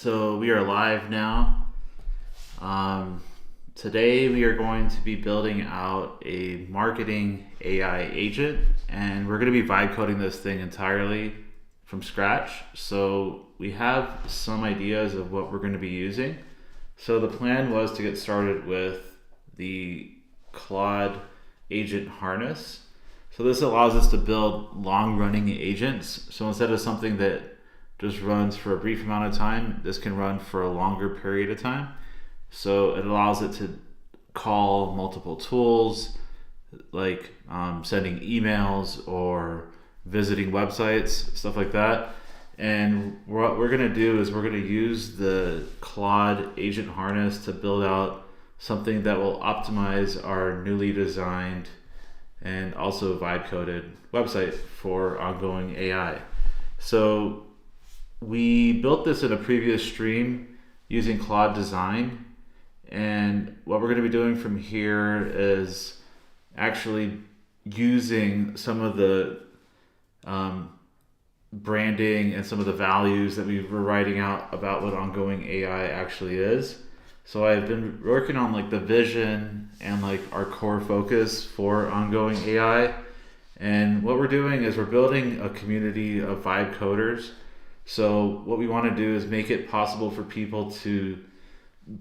So we are live now. Um, Today we are going to be building out a marketing AI agent, and we're going to be vibe coding this thing entirely from scratch. So we have some ideas of what we're going to be using. So the plan was to get started with the Claude agent harness. So this allows us to build long running agents. So instead of something that just runs for a brief amount of time, this can run for a longer period of time. So it allows it to call multiple tools like sending emails or visiting websites, stuff like that. And what we're going to do is we're going to use the Claude agent harness to build out something that will optimize our newly designed and also vibe coded website for ongoing AI. So we built this in a previous stream using Claude Design, and what we're going to be doing from here is actually using some of the branding and some of the values that we were writing out about what ongoing AI actually is. So I've been working on like the vision and like our core focus for ongoing AI. And what we're doing is we're building a community of vibe coders. So what we want to do is make it possible for people to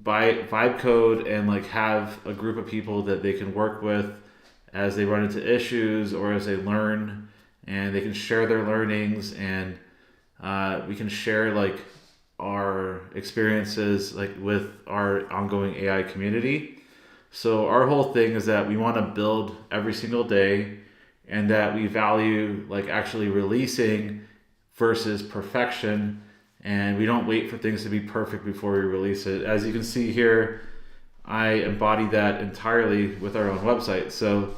buy vibe code and like have a group of people that they can work with as they run into issues or as they learn, and they can share their learnings, and we can share like our experiences like with our ongoing AI community. So our whole thing is that we want to build every single day, and that we value like actually releasing versus perfection, and we don't wait for things to be perfect before we release it. As you can see here, I embody that entirely with our own website. So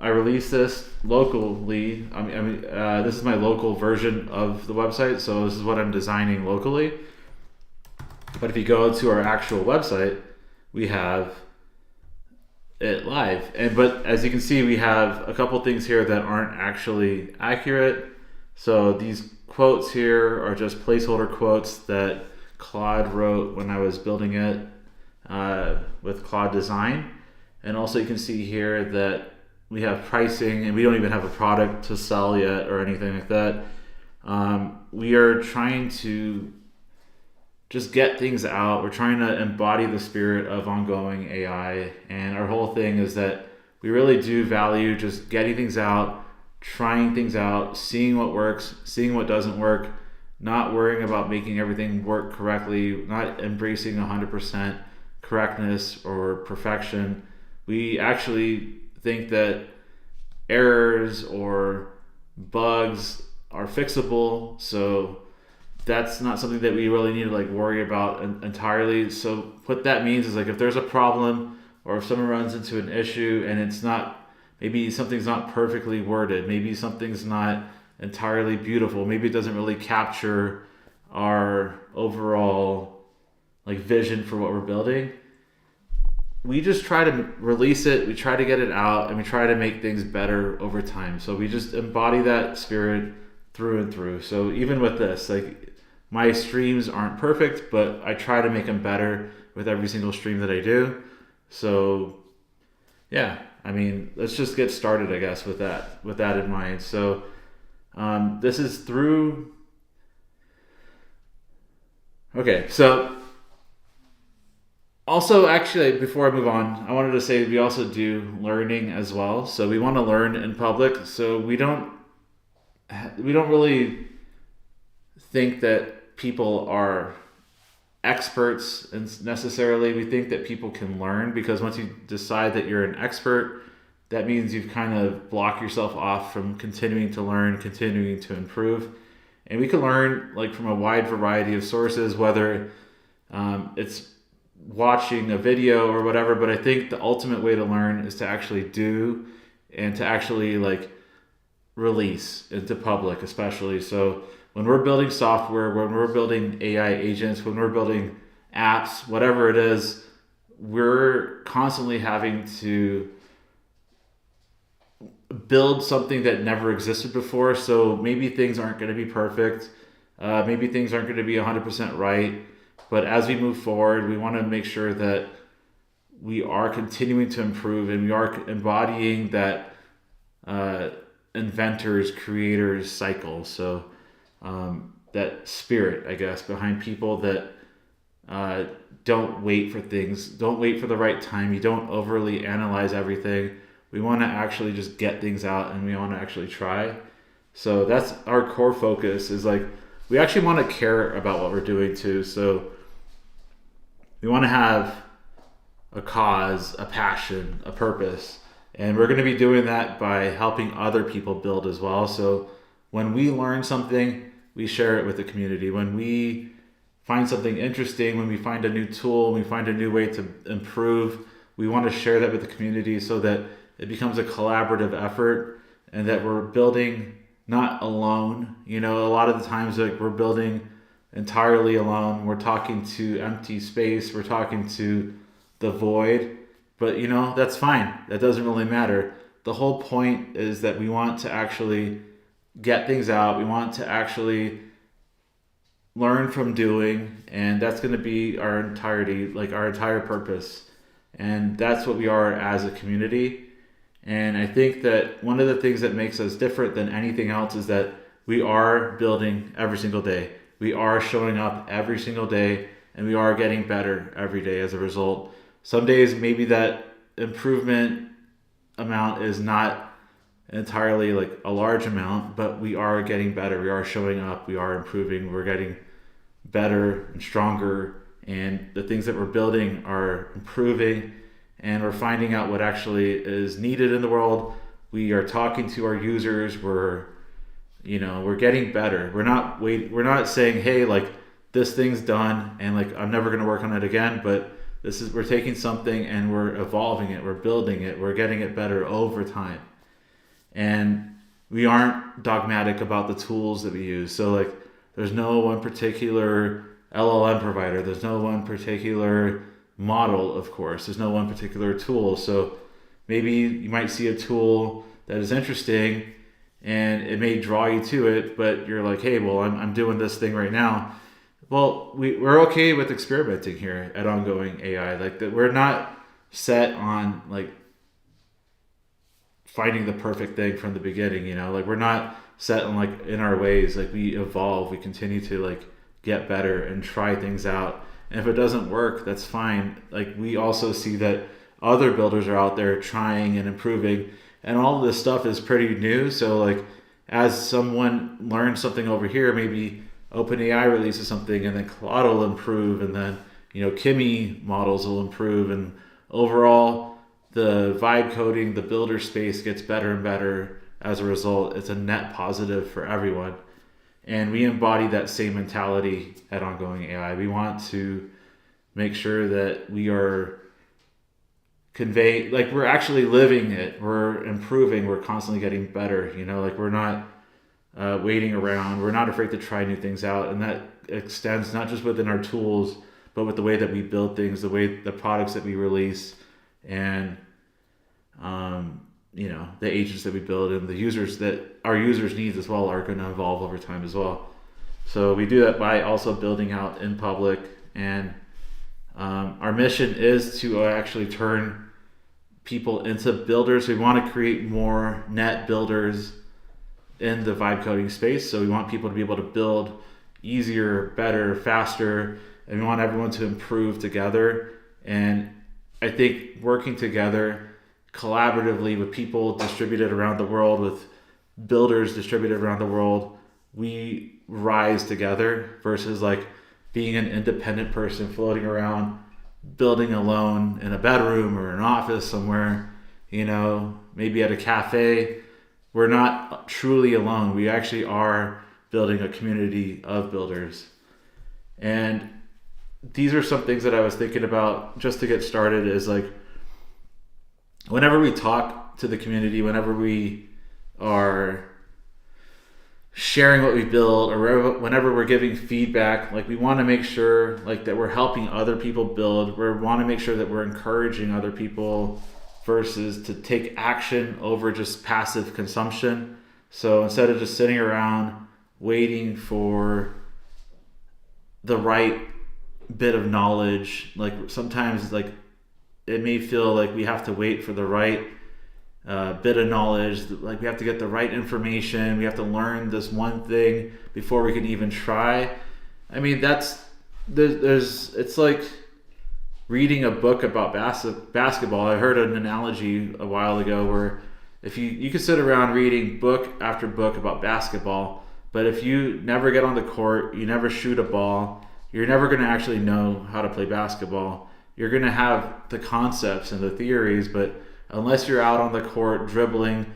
I release this locally. This is my local version of the website, so this is what I'm designing locally. But if you go to our actual website, we have it live. But as you can see, we have a couple things here that aren't actually accurate. So these quotes here are just placeholder quotes that Claude wrote when I was building it with Claude Design. And also you can see here that we have pricing, and we don't even have a product to sell yet or anything like that. We are trying to just get things out. We're trying to embody the spirit of ongoing AI. And our whole thing is that we really do value just getting things out, trying things out, seeing what works, seeing what doesn't work, not worrying about making everything work correctly, not embracing 100% correctness or perfection. We actually think that errors or bugs are fixable, so that's not something that we really need to like worry about entirely. So what that means is like if there's a problem or if someone runs into an issue and it's not, maybe something's not perfectly worded, maybe something's not entirely beautiful, maybe it doesn't really capture our overall like vision for what we're building, we just try to release it, we try to get it out, and we try to make things better over time. So we just embody that spirit through and through. So even with this, like my streams aren't perfect, but I try to make them better with every single stream that I do. So yeah, I mean, let's just get started, I guess, with that in mind. So this is through. Okay, so also, actually, before I move on, I wanted to say we also do learning as well. So we want to learn in public. So we don't really think that people are experts necessarily. We think that people can learn, because once you decide that you're an expert, that means you've kind of blocked yourself off from continuing to learn, continuing to improve. And we can learn like from a wide variety of sources, whether it's watching a video or whatever. But I think the ultimate way to learn is to actually do, and to actually like release into public, especially. So when we're building software, when we're building AI agents, when we're building apps, whatever it is, we're constantly having to build something that never existed before. So maybe things aren't going to be perfect. Maybe things aren't going to be 100% right, but as we move forward, we want to make sure that we are continuing to improve and we are embodying that uh, inventors, creators cycle. So that spirit, I guess, behind people that uh, don't wait for things, don't wait for the right time. You don't overly analyze everything. We want to actually just get things out and we want to actually try. So that's our core focus is like, we actually want to care about what we're doing too. So we want to have a cause, a passion, a purpose. And we're going to be doing that by helping other people build as well. So when we learn something, we share it with the community. When we find something interesting, when we find a new tool, we find a new way to improve, we want to share that with the community so that it becomes a collaborative effort and that we're building not alone. You know, a lot of the times like we're building entirely alone. We're talking to empty space. We're talking to the void. But you know, that's fine. That doesn't really matter. The whole point is that we want to actually get things out. We want to actually learn from doing, and that's going to be our entirety, like our entire purpose. And that's what we are as a community. And I think that one of the things that makes us different than anything else is that we are building every single day. We are showing up every single day and we are getting better every day as a result. Some days maybe that improvement amount is not entirely like a large amount, but we are getting better. We are showing up, we are improving, we're getting better and stronger, and the things that we're building are improving, and we're finding out what actually is needed in the world. We are talking to our users. We're getting better. We're not saying, hey, like this thing's done and like I'm never going to work on it again, but we're taking something and we're evolving it, we're building it, we're getting it better over time. And we aren't dogmatic about the tools that we use. So like there's no one particular LLM provider, there's no one particular model, of course, there's no one particular tool. So maybe you might see a tool that is interesting and it may draw you to it, but you're like, hey, well, I'm doing this thing right now. Well, we're okay with experimenting here at Ongoing AI. Like that, we're not set on like finding the perfect thing from the beginning. You know, like we're not set on like in our ways. Like we evolve, we continue to like get better and try things out. And if it doesn't work, that's fine. Like we also see that other builders are out there trying and improving, and all of this stuff is pretty new. So like as someone learns something over here, maybe OpenAI releases something and then Claude will improve, and then Kimi models will improve, and overall the vibe coding, the builder space gets better and better as a result. It's a net positive for everyone. And we embody that same mentality at Ongoing AI. We want to make sure that we are like we're actually living it, we're improving, we're constantly getting better, like we're not waiting around. We're not afraid to try new things out, and that extends not just within our tools, but with the way that we build things, the products that we release, and the agents that we build, and our users' needs as well are going to evolve over time as well. So we do that by also building out in public, and our mission is to actually turn people into builders. We want to create more net builders in the vibe coding space. So we want people to be able to build easier, better, faster, and we want everyone to improve together. And I think working together collaboratively with people distributed around the world, with builders distributed around the world, we rise together versus like being an independent person floating around building alone in a bedroom or an office somewhere, maybe at a cafe. We're not truly alone. We actually are building a community of builders. And these are some things that I was thinking about just to get started, is like whenever we talk to the community, whenever we are sharing what we build, or whenever we're giving feedback, like we want to make sure like that we're helping other people build. We want to make sure that we're encouraging other people versus to take action over just passive consumption. So instead of just sitting around waiting for the right bit of knowledge. Like sometimes like it may feel like we have to wait for the right bit of knowledge, like we have to get the right information, we have to learn this one thing before we can even try. I mean, there's it's like reading a book about basketball. I heard an analogy a while ago where if you could sit around reading book after book about basketball, but if you never get on the court, you never shoot a ball, you're never going to actually know how to play basketball. You're going to have the concepts and the theories, but unless you're out on the court dribbling,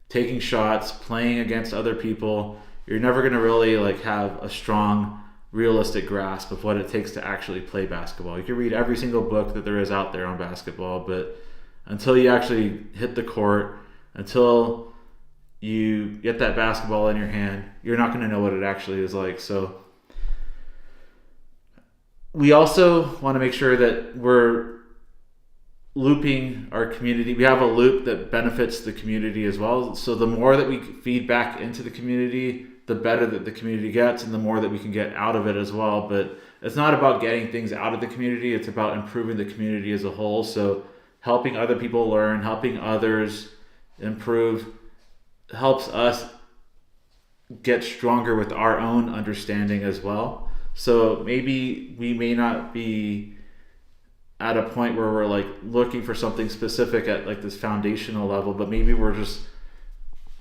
taking shots, playing against other people, you're never going to really like have a strong, realistic grasp of what it takes to actually play basketball. You can read every single book that there is out there on basketball, but until you actually hit the court, until you get that basketball in your hand, you're not going to know what it actually is like. So we also want to make sure that we're looping our community. We have a loop that benefits the community as well. So the more that we feed back into the community, the better that the community gets, and the more that we can get out of it as well. But it's not about getting things out of the community, it's about improving the community as a whole. So helping other people learn, helping others improve, helps us get stronger with our own understanding as well. So maybe we may not be at a point where we're like looking for something specific at like this foundational level, but maybe we're just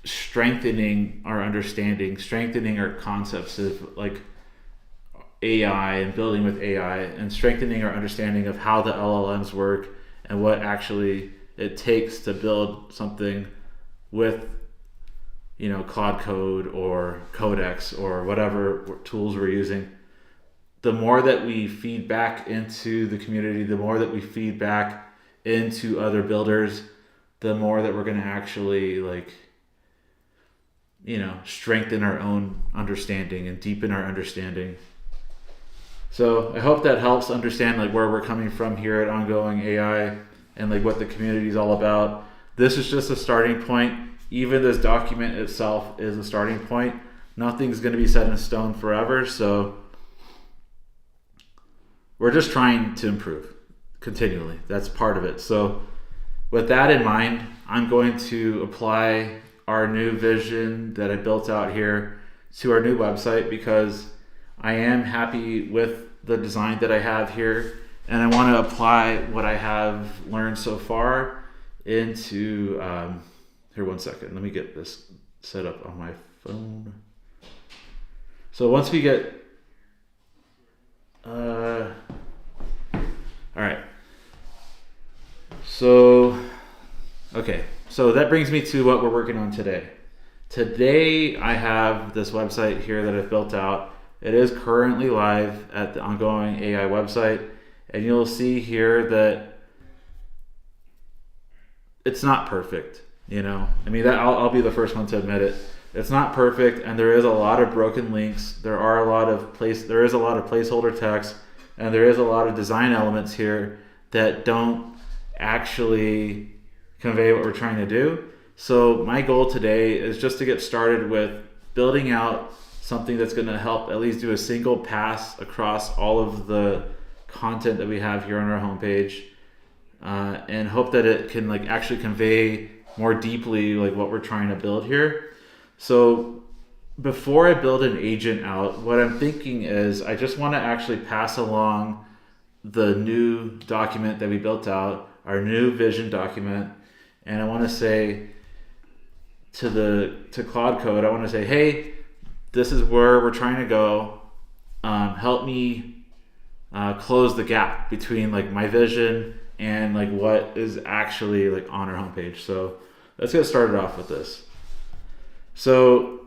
strengthening our understanding, strengthening our concepts of like AI and building with AI, and strengthening our understanding of how the LLMs work and what actually it takes to build something with, you know, Claude Code or Codex or whatever tools we're using. The more that we feed back into the community, the more that we feed back into other builders, the more that we're going to actually like, you know, strengthen our own understanding and deepen our understanding. So I hope that helps understand like where we're coming from here at Ongoing AI and like what the community is all about. This is just a starting point. Even this document itself is a starting point. Nothing's going to be set in stone forever. So we're just trying to improve continually. That's part of it. So with that in mind, I'm going to apply our new vision that I built out here to our new website, because I am happy with the design that I have here, and I want to apply what I have learned so far into here. One second, let me get this set up on my phone. So once we get all right, so okay, so that brings me to what we're working on today. Today I have this website here that I've built out. It is currently live at the Ongoing AI website, and you'll see here that it's not perfect. You know, I mean, that I'll be the first one to admit it. It's not perfect, and there is a lot of broken links. There is a lot of placeholder text, and there is a lot of design elements here that don't actually convey what we're trying to do. So my goal today is just to get started with building out something that's going to help at least do a single pass across all of the content that we have here on our homepage, and hope that it can like actually convey more deeply like what we're trying to build here. So before I build an agent out, what I'm thinking is I just want to actually pass along the new document that we built out, our new vision document, and I want to say to Claude Code, I want to say, hey, this is where we're trying to go. Help me close the gap between like my vision and like what is actually like on our homepage. So let's get started off with this. So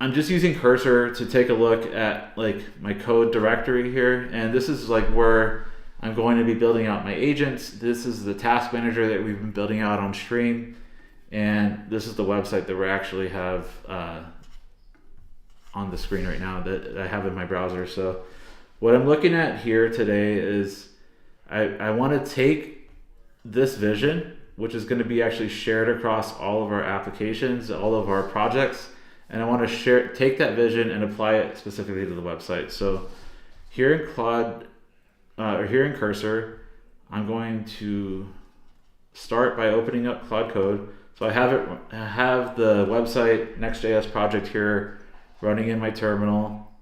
I'm just using cursor to take a look at like my code directory here, and this is like where I'm going to be building out my agents. This is the task manager that we've been building out on stream, and this is the website that we actually have on the screen right now that I have in my browser. So what I'm looking at here today is I want to take this vision, which is going to be actually shared across all of our applications, all of our projects, and I want to take that vision and apply it specifically to the website. So here in Claude, or here in Cursor, I'm going to start by opening up Claude Code. So I have the website Next.js project here running in my terminal.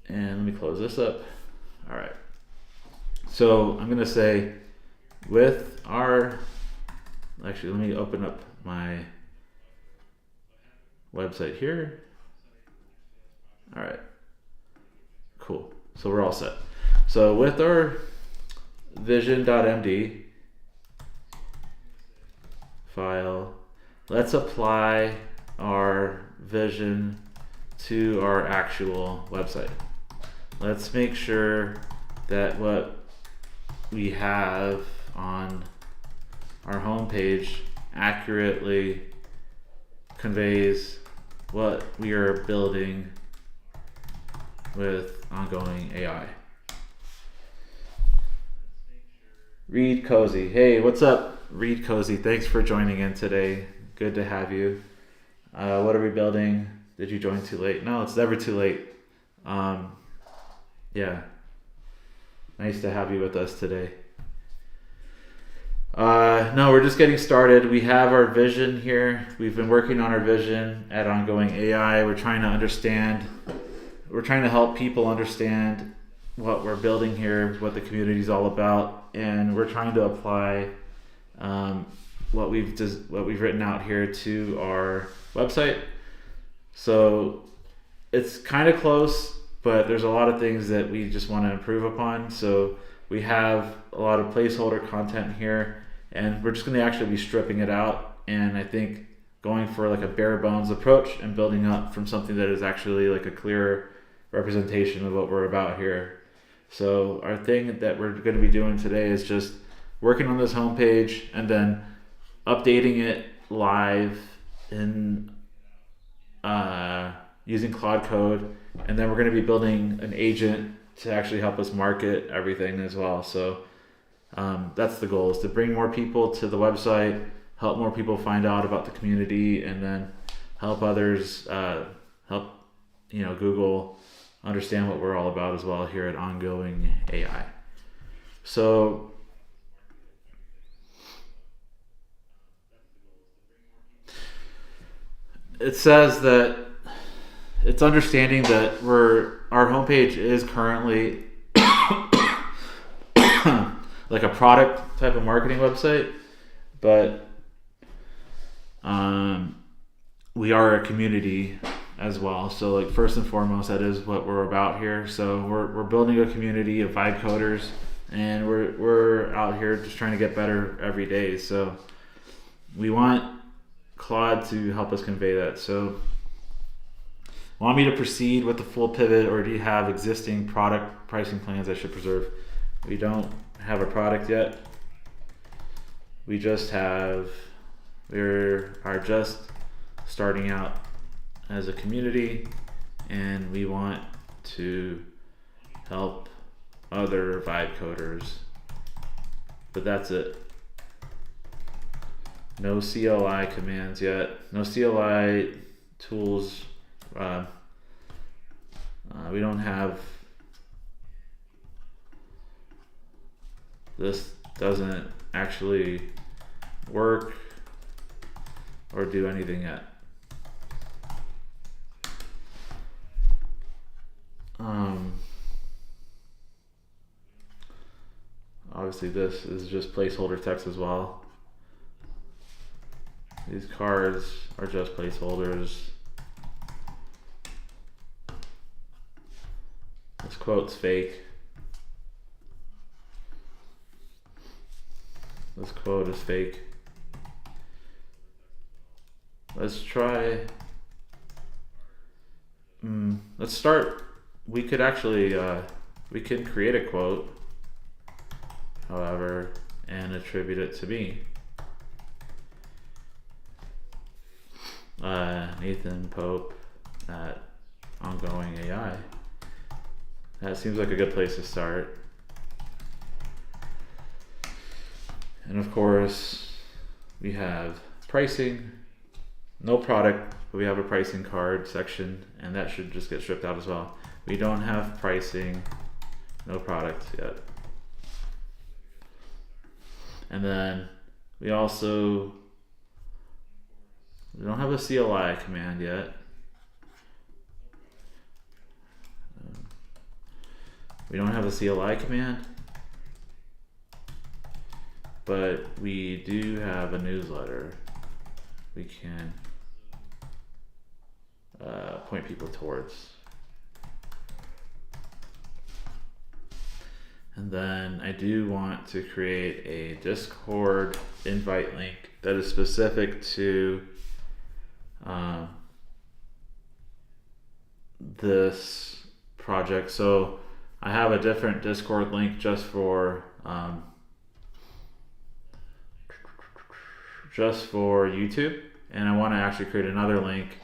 And let me close this up. All right. So I'm going to say with our, actually, let me open up my website here. All right. Cool. So we're all set. So with our vision.md file, let's apply our vision to our actual website. Let's make sure that what we have on our home page accurately conveys what we are building with ongoing AI. Reed Cozy. Hey, what's up, Reed Cozy? Thanks for joining in today. Good to have you. What are we building? Did you join too late? No, it's never too late. Yeah. Nice to have you with us today. No, we're just getting started. We have our vision here. We've been working on our vision at Ongoing AI. We're trying to help people understand what we're building here, what the community is all about, and we're trying to apply what we've written out here to our website. So it's kind of close, but there's a lot of things that we just want to improve upon. So we have a lot of placeholder content here, and we're just going to actually be stripping it out, and I think going for like a bare bones approach and building up from something that is actually like a clearer representation of what we're about here. So our thing that we're going to be doing today is just working on this homepage and then updating it live in using Claude Code, and then we're going to be building an agent to actually help us market everything as well. So that's the goal, is to bring more people to the website, help more people find out about the community, and then help others help Google understand what we're all about as well here at Ongoing AI. So it says that it's understanding that our homepage is currently like a product type of marketing website, but we are a community as well. So like first and foremost, that is what we're about here. So we're building a community of vibe coders, and we're out here just trying to get better every day. So we want Claude to help us convey that. So want me to proceed with the full pivot, or do you have existing product pricing plans I should preserve? We don't have a product yet. We are just starting out as a community, and we want to help other vibe coders, but that's it. No CLI commands yet, no CLI tools. We don't have, this doesn't actually work or do anything yet. Obviously this is just placeholder text as well. These cards are just placeholders. This quote's fake. This quote is fake. Let's try. Let's start. We could actually, we can create a quote, however, and attribute it to me. Nathan Pope at Ongoing AI. That seems like a good place to start. And of course, we have pricing. no product, but we have a pricing card section, and that should just get stripped out as well. We don't have pricing, no product yet. And then we don't have a CLI command yet. We don't have a CLI command, but we do have a newsletter we can point people towards. And then I do want to create a Discord invite link that is specific to this project. So I have a different Discord link just for YouTube, and I want to actually create another link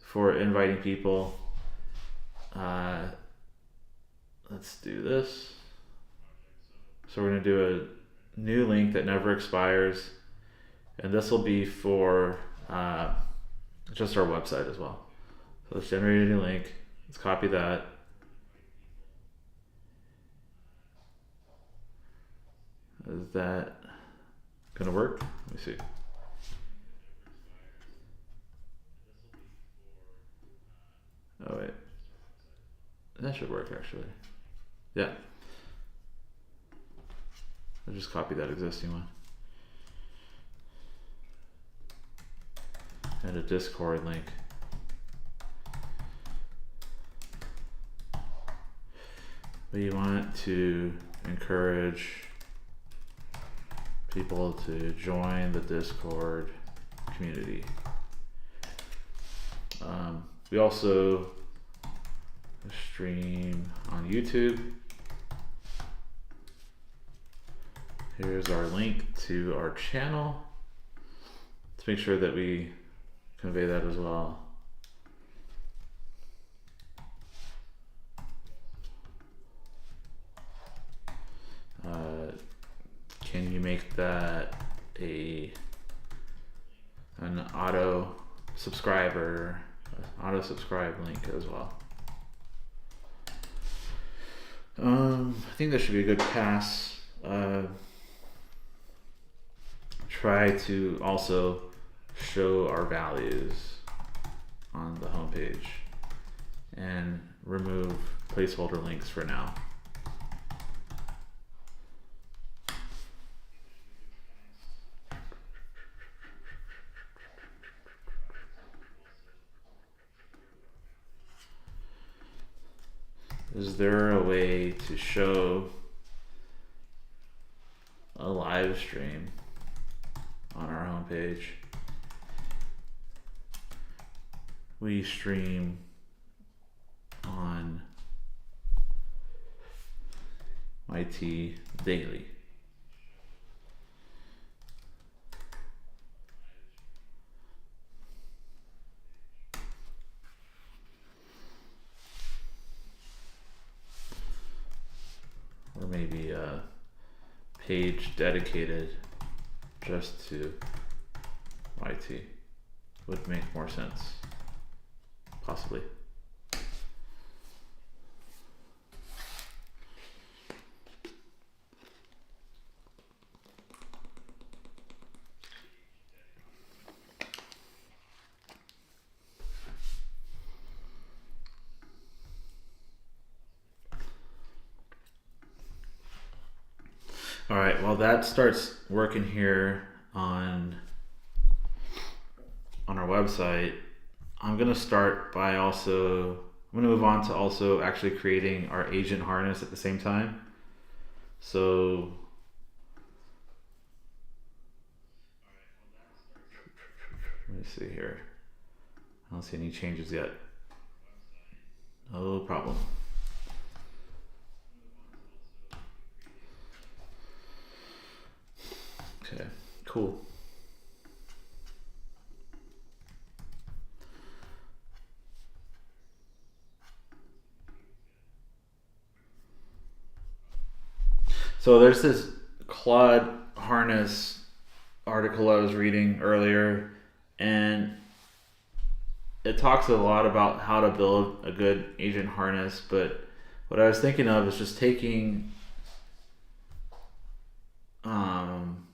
for inviting people. Let's do this. So we're going to do a new link that never expires, and this will be for just our website as well. So let's generate a new link. Let's copy that. Is that going to work? Let me see. Oh wait, that should work actually. Yeah. I'll just copy that existing one. And a Discord link. We want to encourage people to join the Discord community. We also stream on YouTube. Here's our link to our channel. Let's make sure that we convey that as well. Can you make that an auto subscribe link as well? I think that should be a good pass. Try to also show our values on the homepage and remove placeholder links for now. Is there a way to show a live stream on our homepage? We stream on IT daily. Or maybe a page dedicated just to YT would make more sense, possibly. All right, well that starts working here on our website. I'm gonna move on to also actually creating our agent harness at the same time. So let me see here. I don't see any changes yet. No problem. Okay, cool. So there's this Claude harness article I was reading earlier, and it talks a lot about how to build a good agent harness, but what I was thinking of is just um,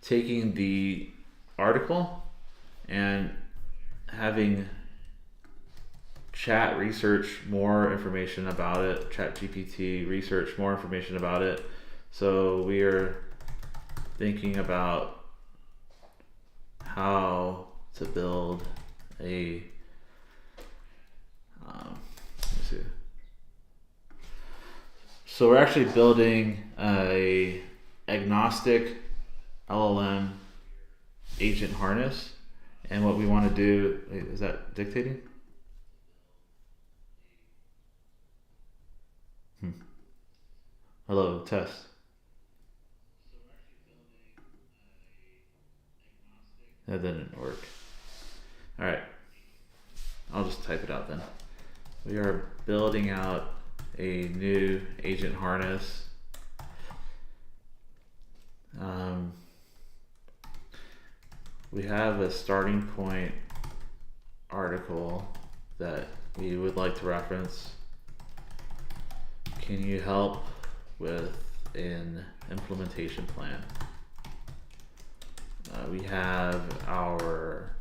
taking the article and having chat research more information about it, chat GPT research more information about it. So we are thinking about how to build a let me see. So we're actually building a agnostic LLM agent harness, and what we want to do, wait, is that dictating? Hello, test. That didn't work. All right, I'll just type it out then. We are building out a new agent harness. We have a starting point article that we would like to reference. Can you help with an implementation plan? We have our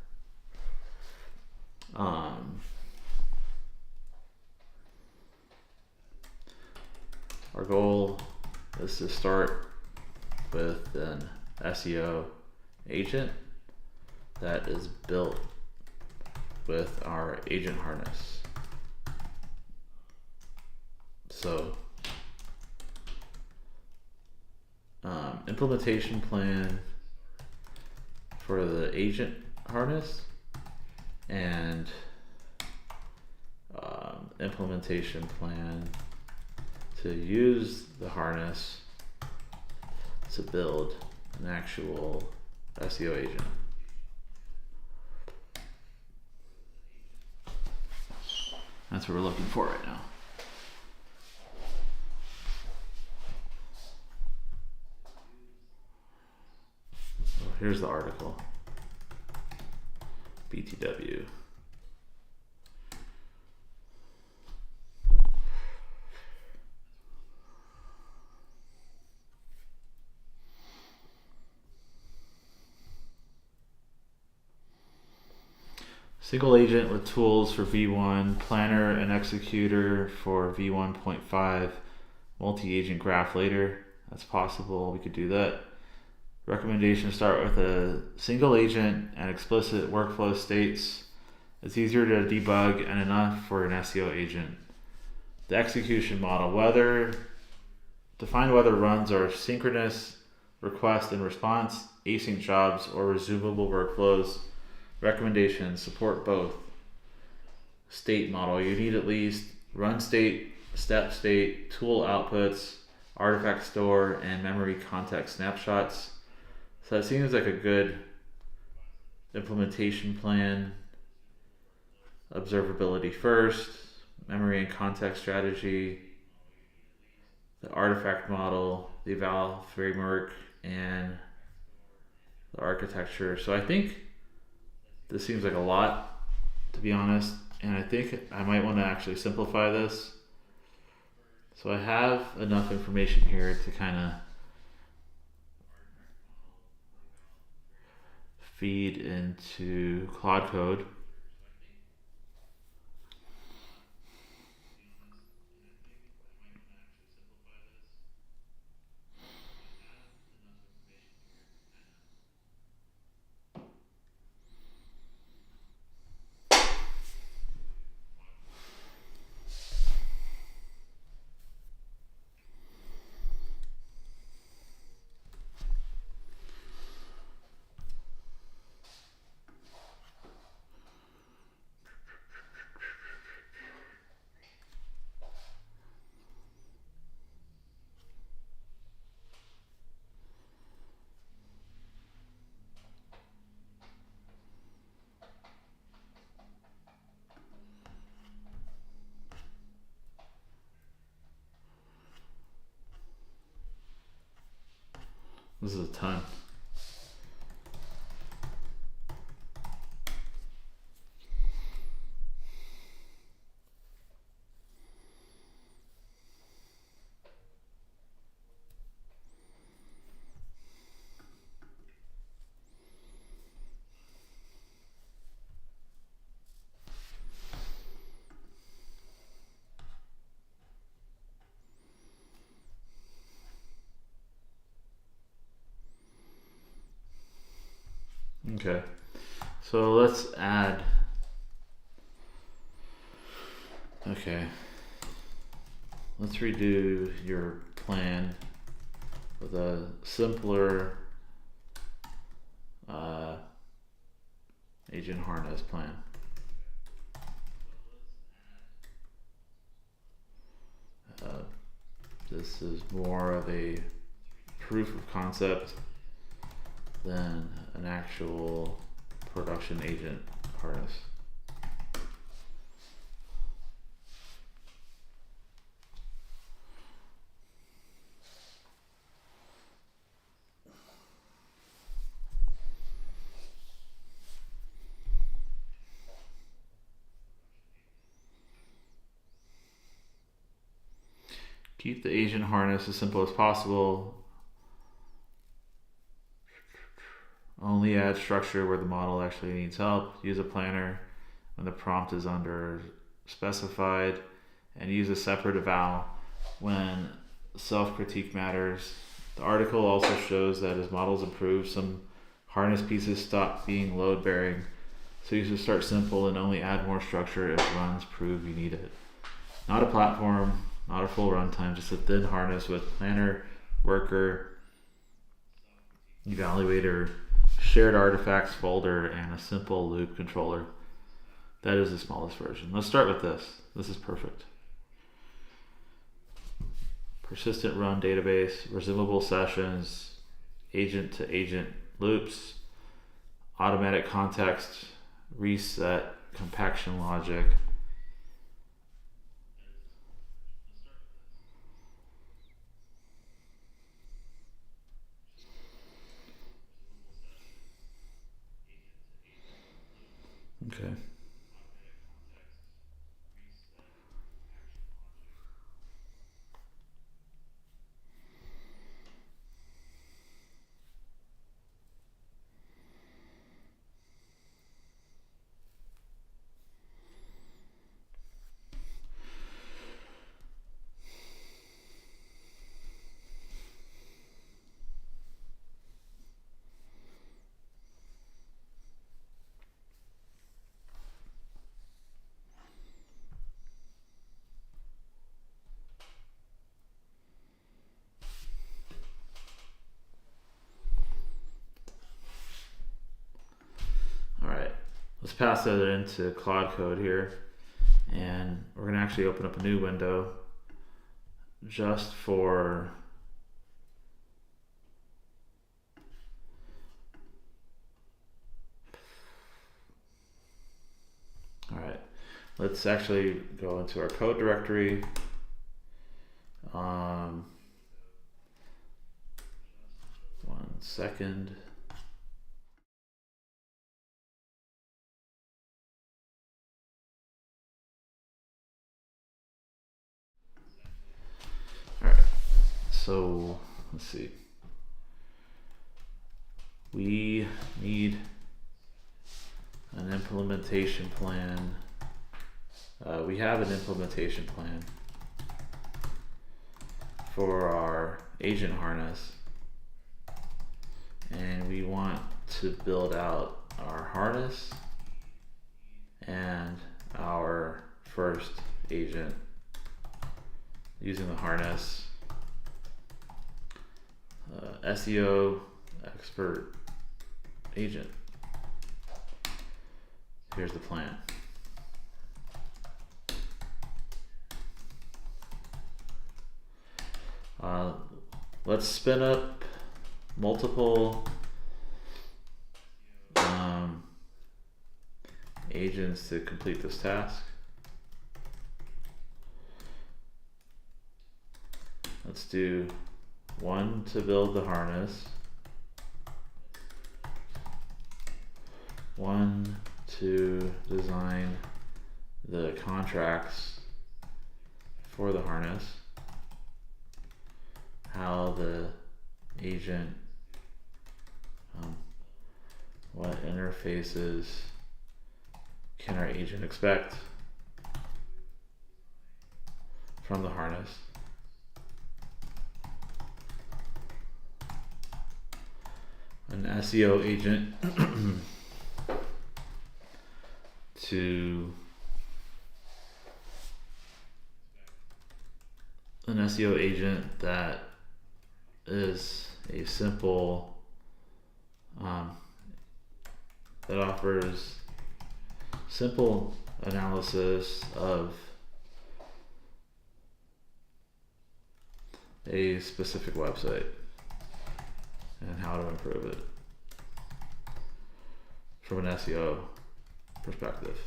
goal is to start with an SEO agent that is built with our agent harness. So implementation plan for the agent harness and implementation plan to use the harness to build an actual SEO agent. That's what we're looking for right now. Well, here's the article. BTW. Single agent with tools for V1, planner and executor for V1.5, multi-agent graph later. That's possible, we could do that. Recommendation: start with a single agent and explicit workflow states. It's easier to debug and enough for an SEO agent. The execution model: define whether runs are synchronous, request and response, async jobs, or resumable workflows. Recommendations: support both. State model: you need at least run state, step state, tool outputs, artifact store, and memory context snapshots. So that seems like a good implementation plan. Observability first, memory and context strategy, the artifact model, the eval framework, and the architecture. So I think this seems like a lot, to be honest, and I think I might want to actually simplify this. So I have enough information here to kind of feed into Claude Code. This is a ton. Okay, so let's add. Okay, let's redo your plan with a simpler agent harness plan. This is more of a proof of concept than an actual production agent harness. Keep the agent harness as simple as possible. Only add structure where the model actually needs help. Use a planner when the prompt is under specified, and use a separate eval when self-critique matters. The article also shows that as models improve, some harness pieces stop being load-bearing, so you should start simple and only add more structure if runs prove you need it. Not a platform, not a full runtime, just a thin harness with planner, worker, evaluator, shared artifacts folder, and a simple loop controller. That is the smallest version. Let's start with this. This is perfect. Persistent run database, resumable sessions, agent to agent loops, automatic context, reset, compaction logic. Okay. Let's pass that into Claude Code here, and we're going to actually open up a new window just for let's actually go into our code directory. 1 second. All right, so let's see. We need an implementation plan. We have an implementation plan for our agent harness, and we want to build out our harness and our first agent using the harness. SEO expert agent. Here's the plan. Let's spin up multiple agents to complete this task. Let's do one to build the harness, one to design the contracts for the harness, how the agent, what interfaces can our agent expect from the harness, an SEO agent to an SEO agent that is a simple that offers simple analysis of a specific website and how to improve it from an SEO perspective.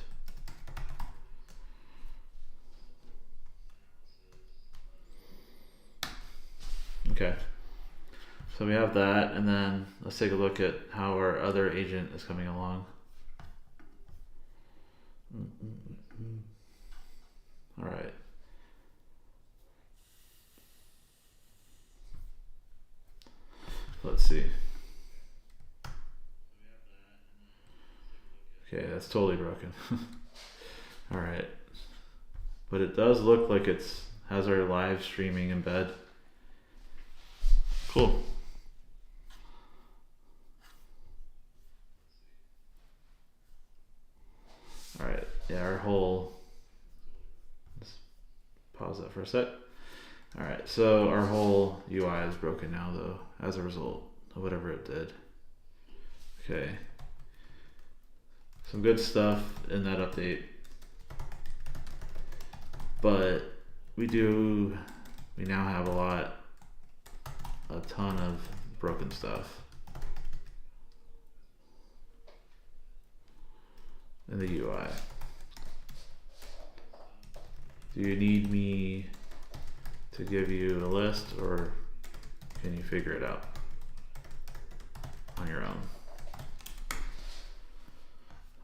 Okay, so we have that, and then let's take a look at how our other agent is coming along. All right. Let's see. Okay, that's totally broken. All right. But it does look like it's has our live streaming embed. Cool. All right. Yeah, our whole. Let's pause that for a sec. All right. So our whole UI is broken now, though, as a result of whatever it did. Okay. Some good stuff in that update. But we now have a ton of broken stuff in the UI. Do you need me to give you a list, or can you figure it out on your own?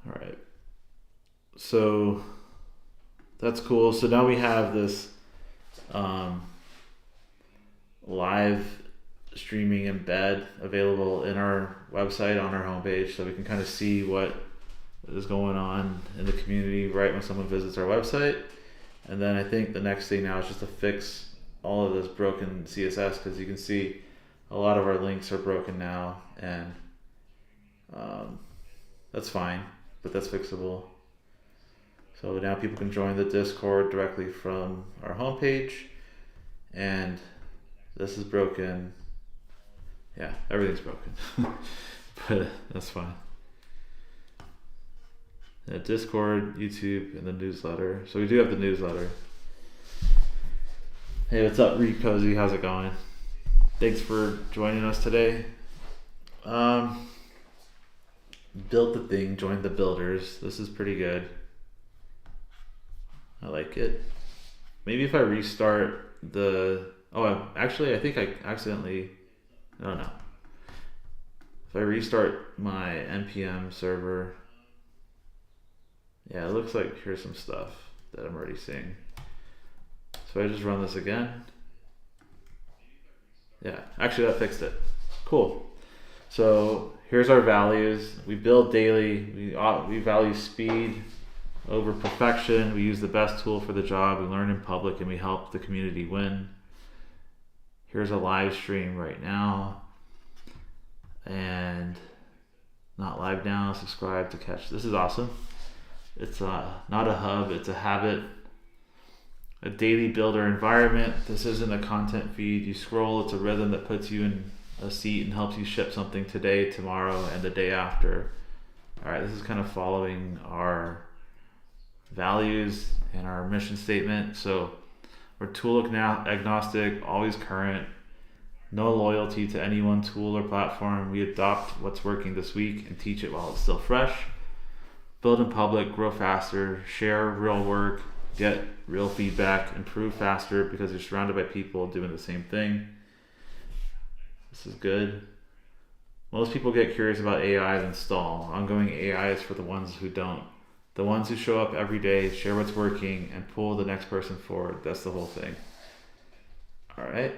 All right. So that's cool. So now we have this live streaming embed available in our website on our homepage, so we can kind of see what is going on in the community right when someone visits our website. And then I think the next thing now is just to fix all of this broken CSS, because you can see a lot of our links are broken now, and that's fine, but that's fixable. So now people can join the Discord directly from our homepage, and this is broken. Yeah, everything's broken, but that's fine. Yeah, Discord, YouTube, and the newsletter. So we do have the newsletter. Hey, what's up, Reed Cozy? How's it going? Thanks for joining us today. Built the thing, joined the builders. This is pretty good. I like it. Maybe if I restart actually, I think I accidentally, I don't know. If I restart my NPM server, yeah, it looks like here's some stuff that I'm already seeing. So I just run this again. Yeah, actually that fixed it. Cool. So here's our values. We build daily. We value speed over perfection. We use the best tool for the job. We learn in public, and we help the community win. Here's a live stream right now, and not live now. Subscribe to catch. This is awesome. It's not a hub, it's a habit. A daily builder environment. This isn't a content feed. You scroll, it's a rhythm that puts you in a seat and helps you ship something today, tomorrow, and the day after. All right, this is kind of following our values and our mission statement. So we're tool agnostic, always current, no loyalty to any one tool or platform. We adopt what's working this week and teach it while it's still fresh. Build in public, grow faster, share real work, get real feedback, improve faster because you're surrounded by people doing the same thing. This is good. Most people get curious about AI and stall. Ongoing AI is for the ones who don't. The ones who show up every day, share what's working, and pull the next person forward. That's the whole thing. All right.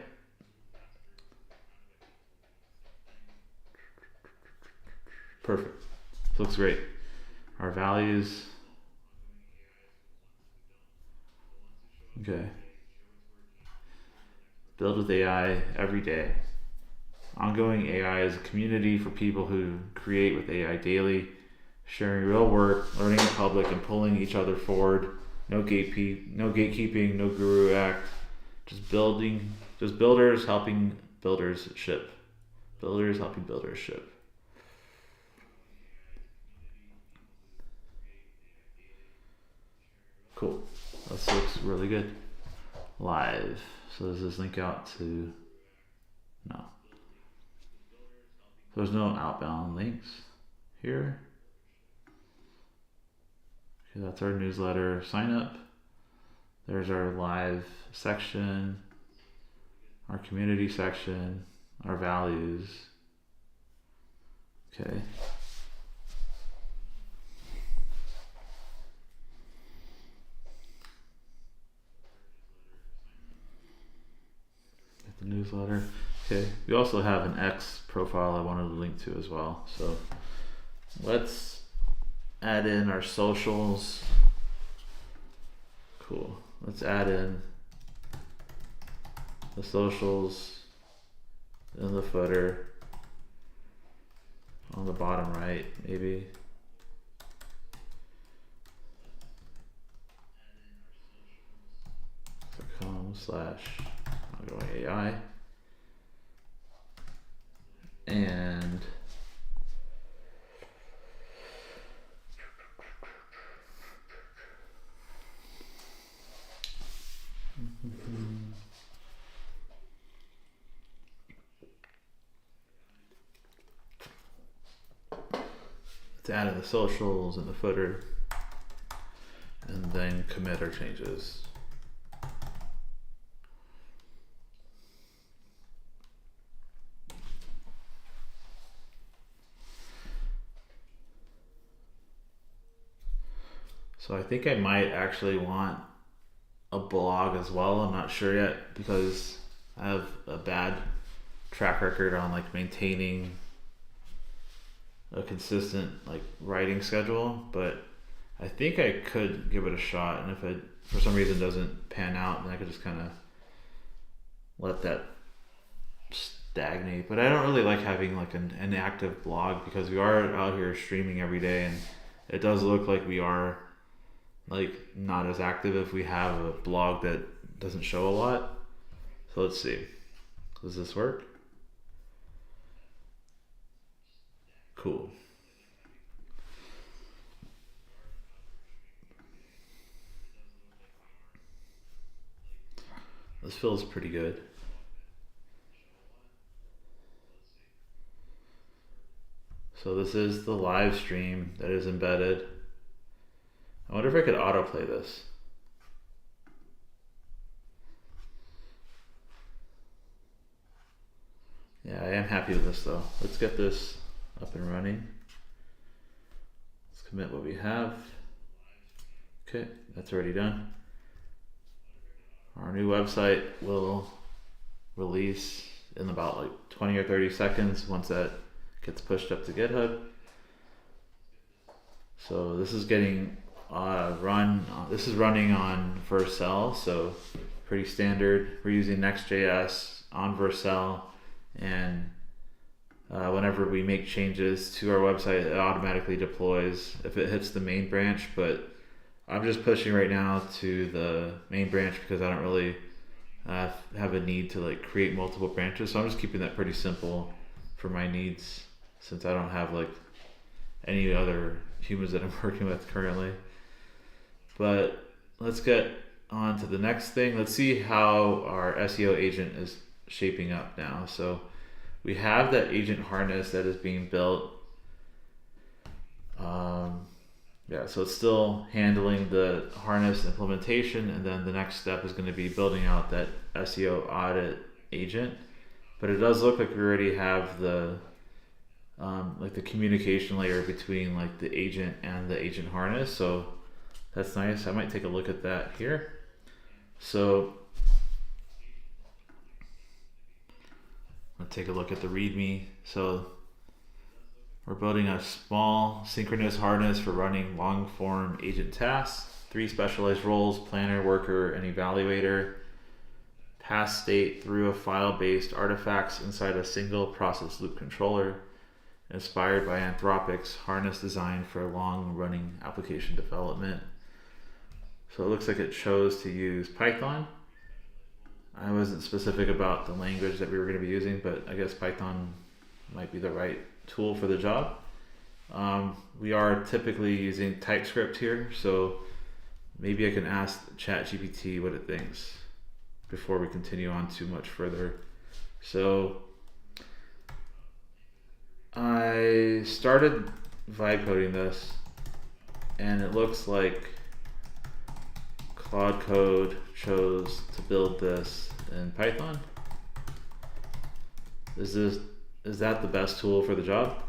Perfect. This looks great. Our values. Okay. Build with AI every day. Ongoing AI is a community for people who create with AI daily, sharing real work, learning in public, and pulling each other forward. No gatekeeping, no guru act. Just builders helping builders ship. Builders helping builders ship. Cool. This looks really good. Live. So does this link out to... No. There's no outbound links here. Okay, that's our newsletter sign up. There's our live section, our community section, our values. Okay. Get the newsletter. Okay, we also have an X profile I wanted to link to as well. So let's add in our socials. Cool. Let's add in the socials in the footer on the bottom right, maybe. .com/ongoing.ai and let's add in the socials and the footer and then commit our changes. So I think I might actually want a blog as well. I'm not sure yet because I have a bad track record on like maintaining a consistent like writing schedule, but I think I could give it a shot, and if it for some reason doesn't pan out, then I could just kind of let that stagnate. But I don't really like having like an active blog because we are out here streaming every day, and it does look like we are like not as active if we have a blog that doesn't show a lot. So let's see. Does this work? Cool. This feels pretty good. So this is the live stream that is embedded. I wonder if I could autoplay this. Yeah, I am happy with this though. Let's get this up and running. Let's commit what we have. Okay, that's already done. Our new website will release in about like 20 or 30 seconds once that gets pushed up to GitHub. So this is getting this is running on Vercel, so pretty standard. We're using Next.js on Vercel, and whenever we make changes to our website, it automatically deploys if it hits the main branch, but I'm just pushing right now to the main branch because I don't really have a need to like create multiple branches, so I'm just keeping that pretty simple for my needs since I don't have like any other humans that I'm working with currently. But let's get on to the next thing. Let's see how our SEO agent is shaping up now. So we have that agent harness that is being built. Yeah, so it's still handling the harness implementation, and then the next step is going to be building out that SEO audit agent. But it does look like we already have the like the communication layer between like the agent and the agent harness, so that's nice. I might take a look at that here. So let's take a look at the README. So we're building a small synchronous harness for running long form agent tasks, 3 specialized roles: planner, worker, and evaluator. pass state through a file-based artifacts inside a single process loop controller, inspired by Anthropic's harness design for long-running application development. So it looks like it chose to use Python. I wasn't specific about the language that we were going to be using, but I guess Python might be the right tool for the job. We are typically using TypeScript here, so maybe I can ask ChatGPT what it thinks before we continue on too much further. So I started vibe coding this, and it looks like Claude Code chose to build this in Python. Is that the best tool for the job?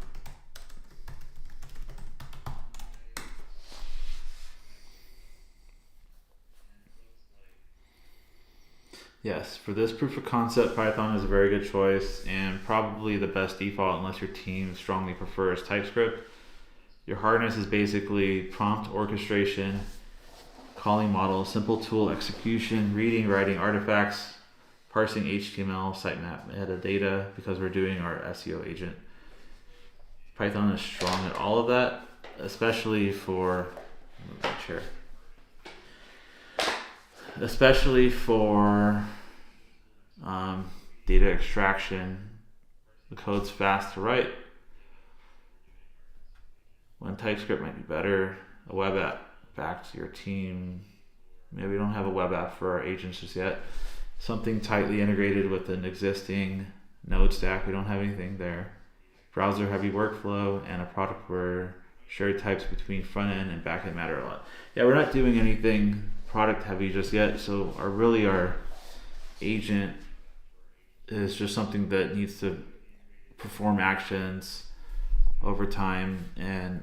Yes, for this proof of concept, Python is a very good choice and probably the best default unless your team strongly prefers TypeScript. Your harness is basically prompt orchestration, calling models, simple tool execution, reading, writing artifacts, parsing HTML, sitemap metadata because we're doing our SEO agent. Python is strong at all of that, especially for data extraction. The code's fast to write. When TypeScript might be better, a web app back to your team. Maybe we don't have a web app for our agents just yet. Something tightly integrated with an existing node stack. We don't have anything there. Browser heavy workflow and a product where shared types between front end and back end matter a lot. Yeah, we're not doing anything product heavy just yet. So our agent is just something that needs to perform actions over time and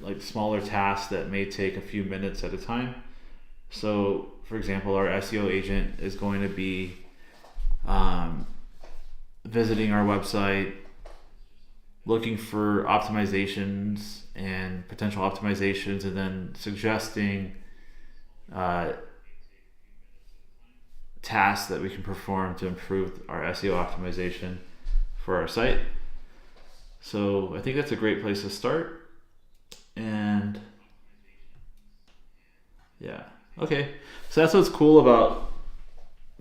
like smaller tasks that may take a few minutes at a time. So, for example, our SEO agent is going to be visiting our website, looking for optimizations and potential optimizations, and then suggesting tasks that we can perform to improve our SEO optimization for our site. So I think that's a great place to start. And yeah, okay. So that's what's cool about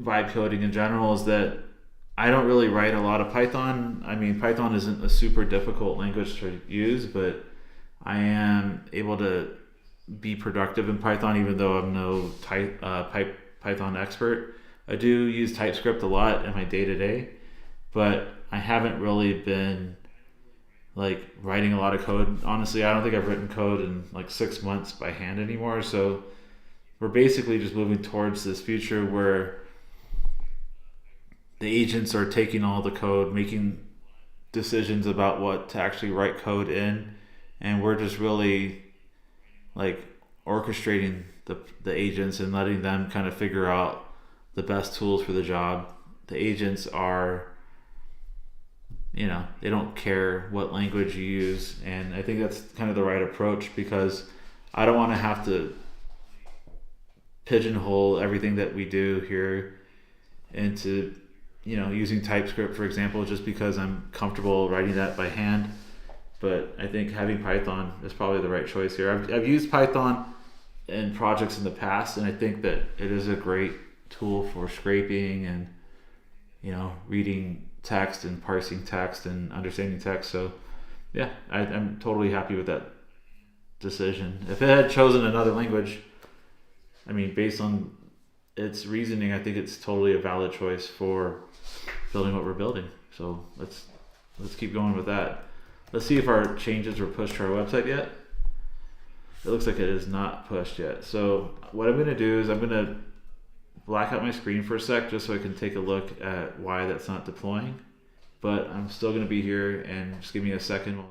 vibe coding in general is that I don't really write a lot of Python. I mean, Python isn't a super difficult language to use, but I am able to be productive in Python even though I'm no Python expert. I do use TypeScript a lot in my day-to-day, but I haven't really been like writing a lot of code. Honestly, I don't think I've written code in like 6 months by hand anymore. So we're basically just moving towards this future where the agents are taking all the code, making decisions about what to actually write code in, and we're just really like orchestrating the agents and letting them kind of figure out the best tools for the job. The agents are, they don't care what language you use, and I think that's kind of the right approach because I don't want to have to pigeonhole everything that we do here into using TypeScript, for example, just because I'm comfortable writing that by hand. But I think having Python is probably the right choice here. I've used Python in projects in the past, and I think that it is a great tool for scraping and reading text and parsing text and understanding text. So yeah, I'm totally happy with that decision. If it had chosen another language, I mean, based on its reasoning, I think it's totally a valid choice for building what we're building. So let's keep going with that. Let's see if our changes were pushed to our website yet. It looks like it is not pushed yet. So what I'm going to do is I'm going to black out my screen for a sec just so I can take a look at why that's not deploying. But I'm still going to be here, and just give me a second.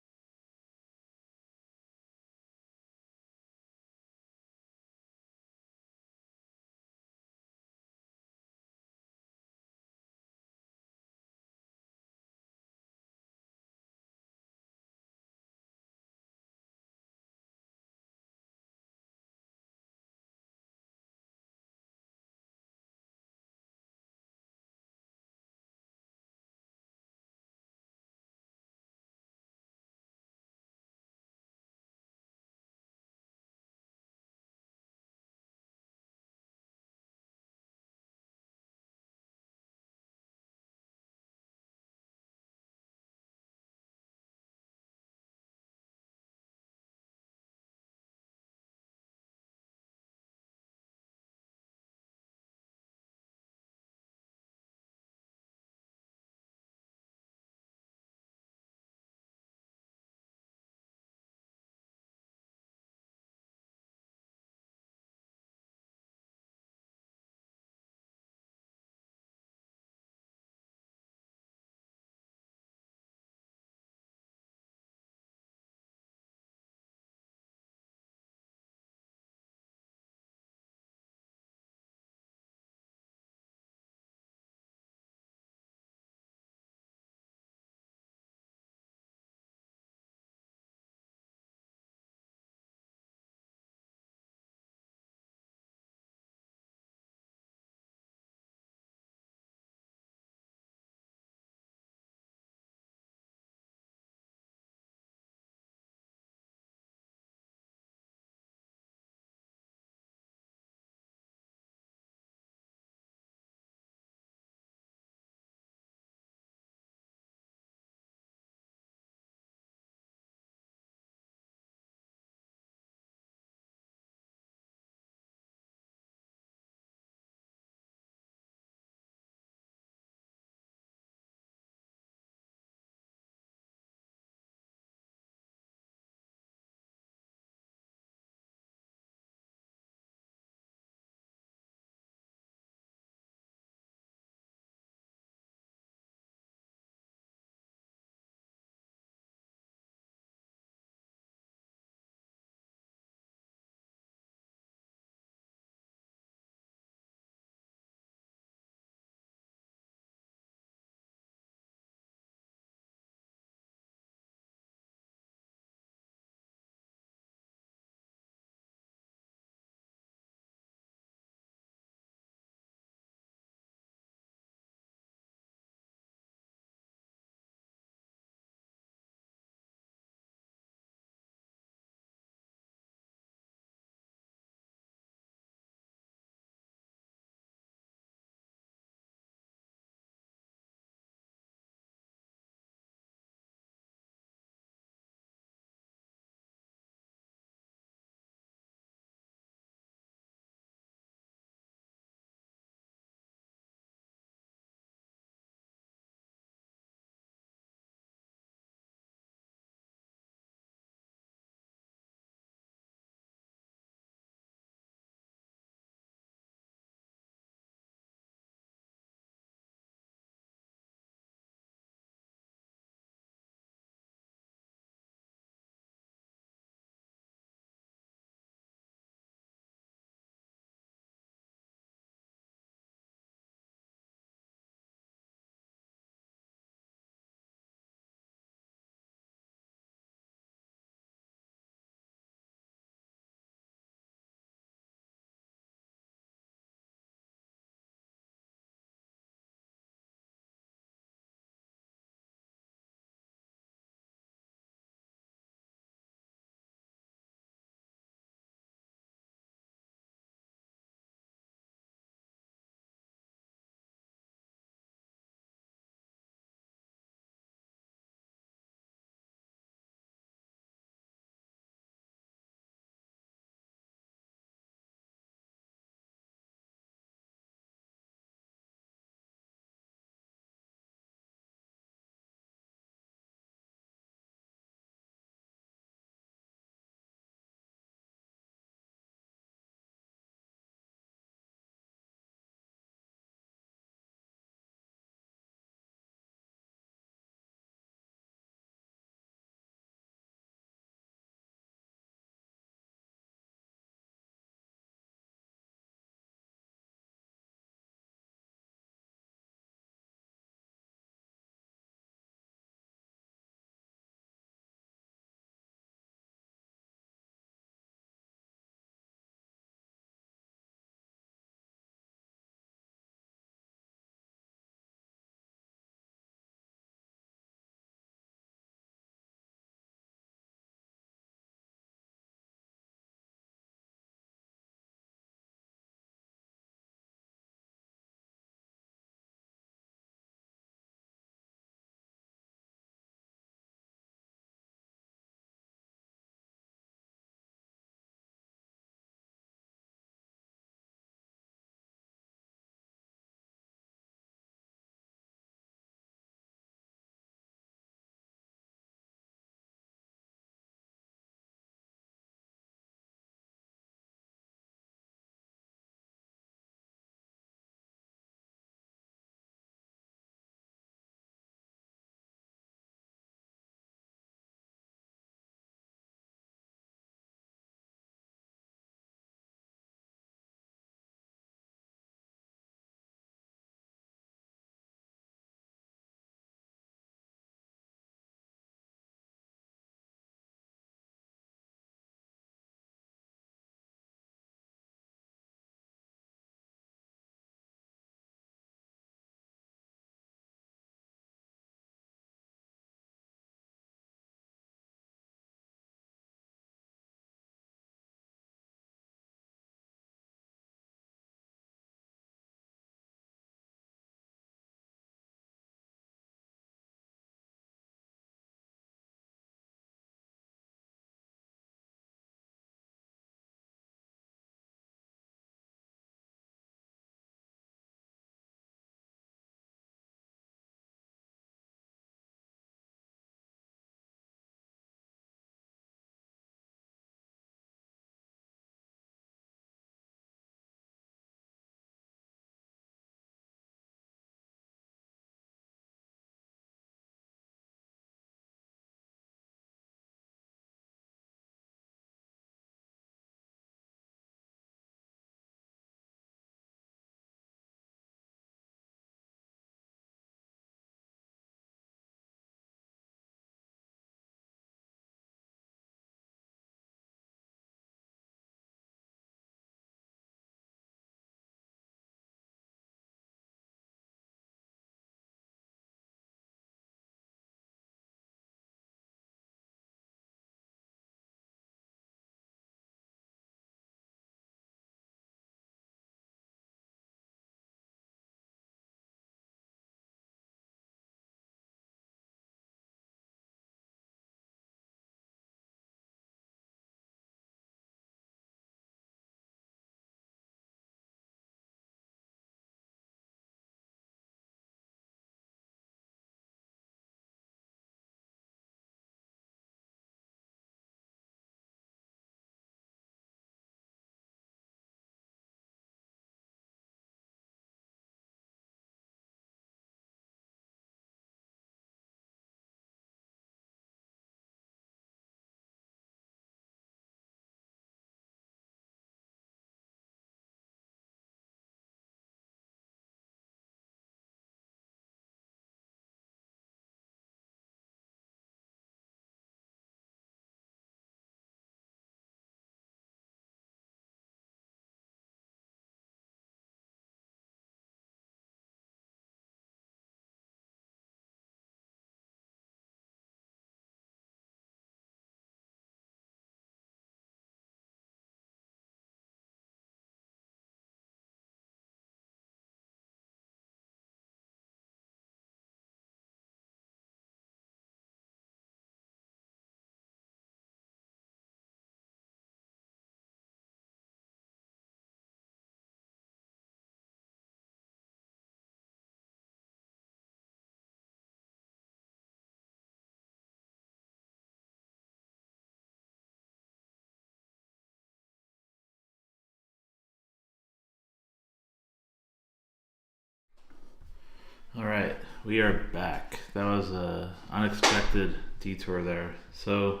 All right, we are back. That was a unexpected detour there. So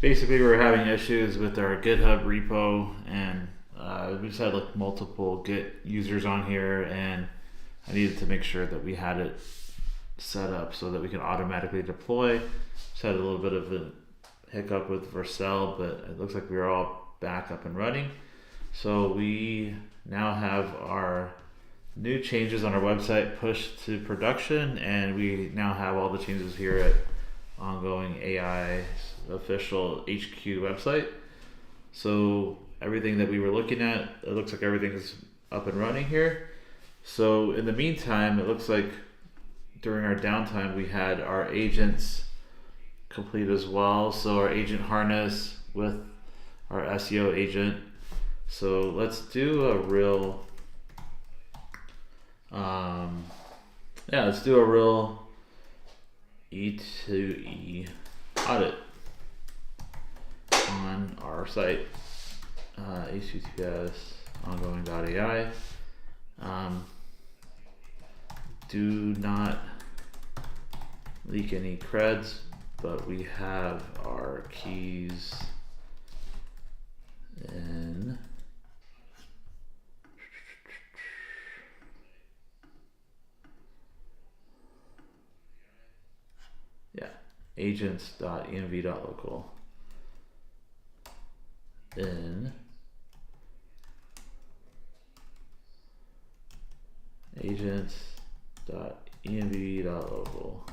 basically, we were having issues with our GitHub repo, and we just had like multiple Git users on here, and I needed to make sure that we had it set up so that we can automatically deploy. Just had a little bit of a hiccup with Vercel, but it looks like we are all back up and running. So we now have our new changes on our website pushed to production, and we now have all the changes here at Ongoing AI's official HQ website. So everything that we were looking at, it looks like everything's up and running here. So in the meantime, it looks like during our downtime we had our agents complete as well. So our agent harness with our SEO agent. So let's do a real let's do a real E2E audit on our site, https ongoing.ai. Do not leak any creds, but we have our keys in agents.env.local in agents.env.local.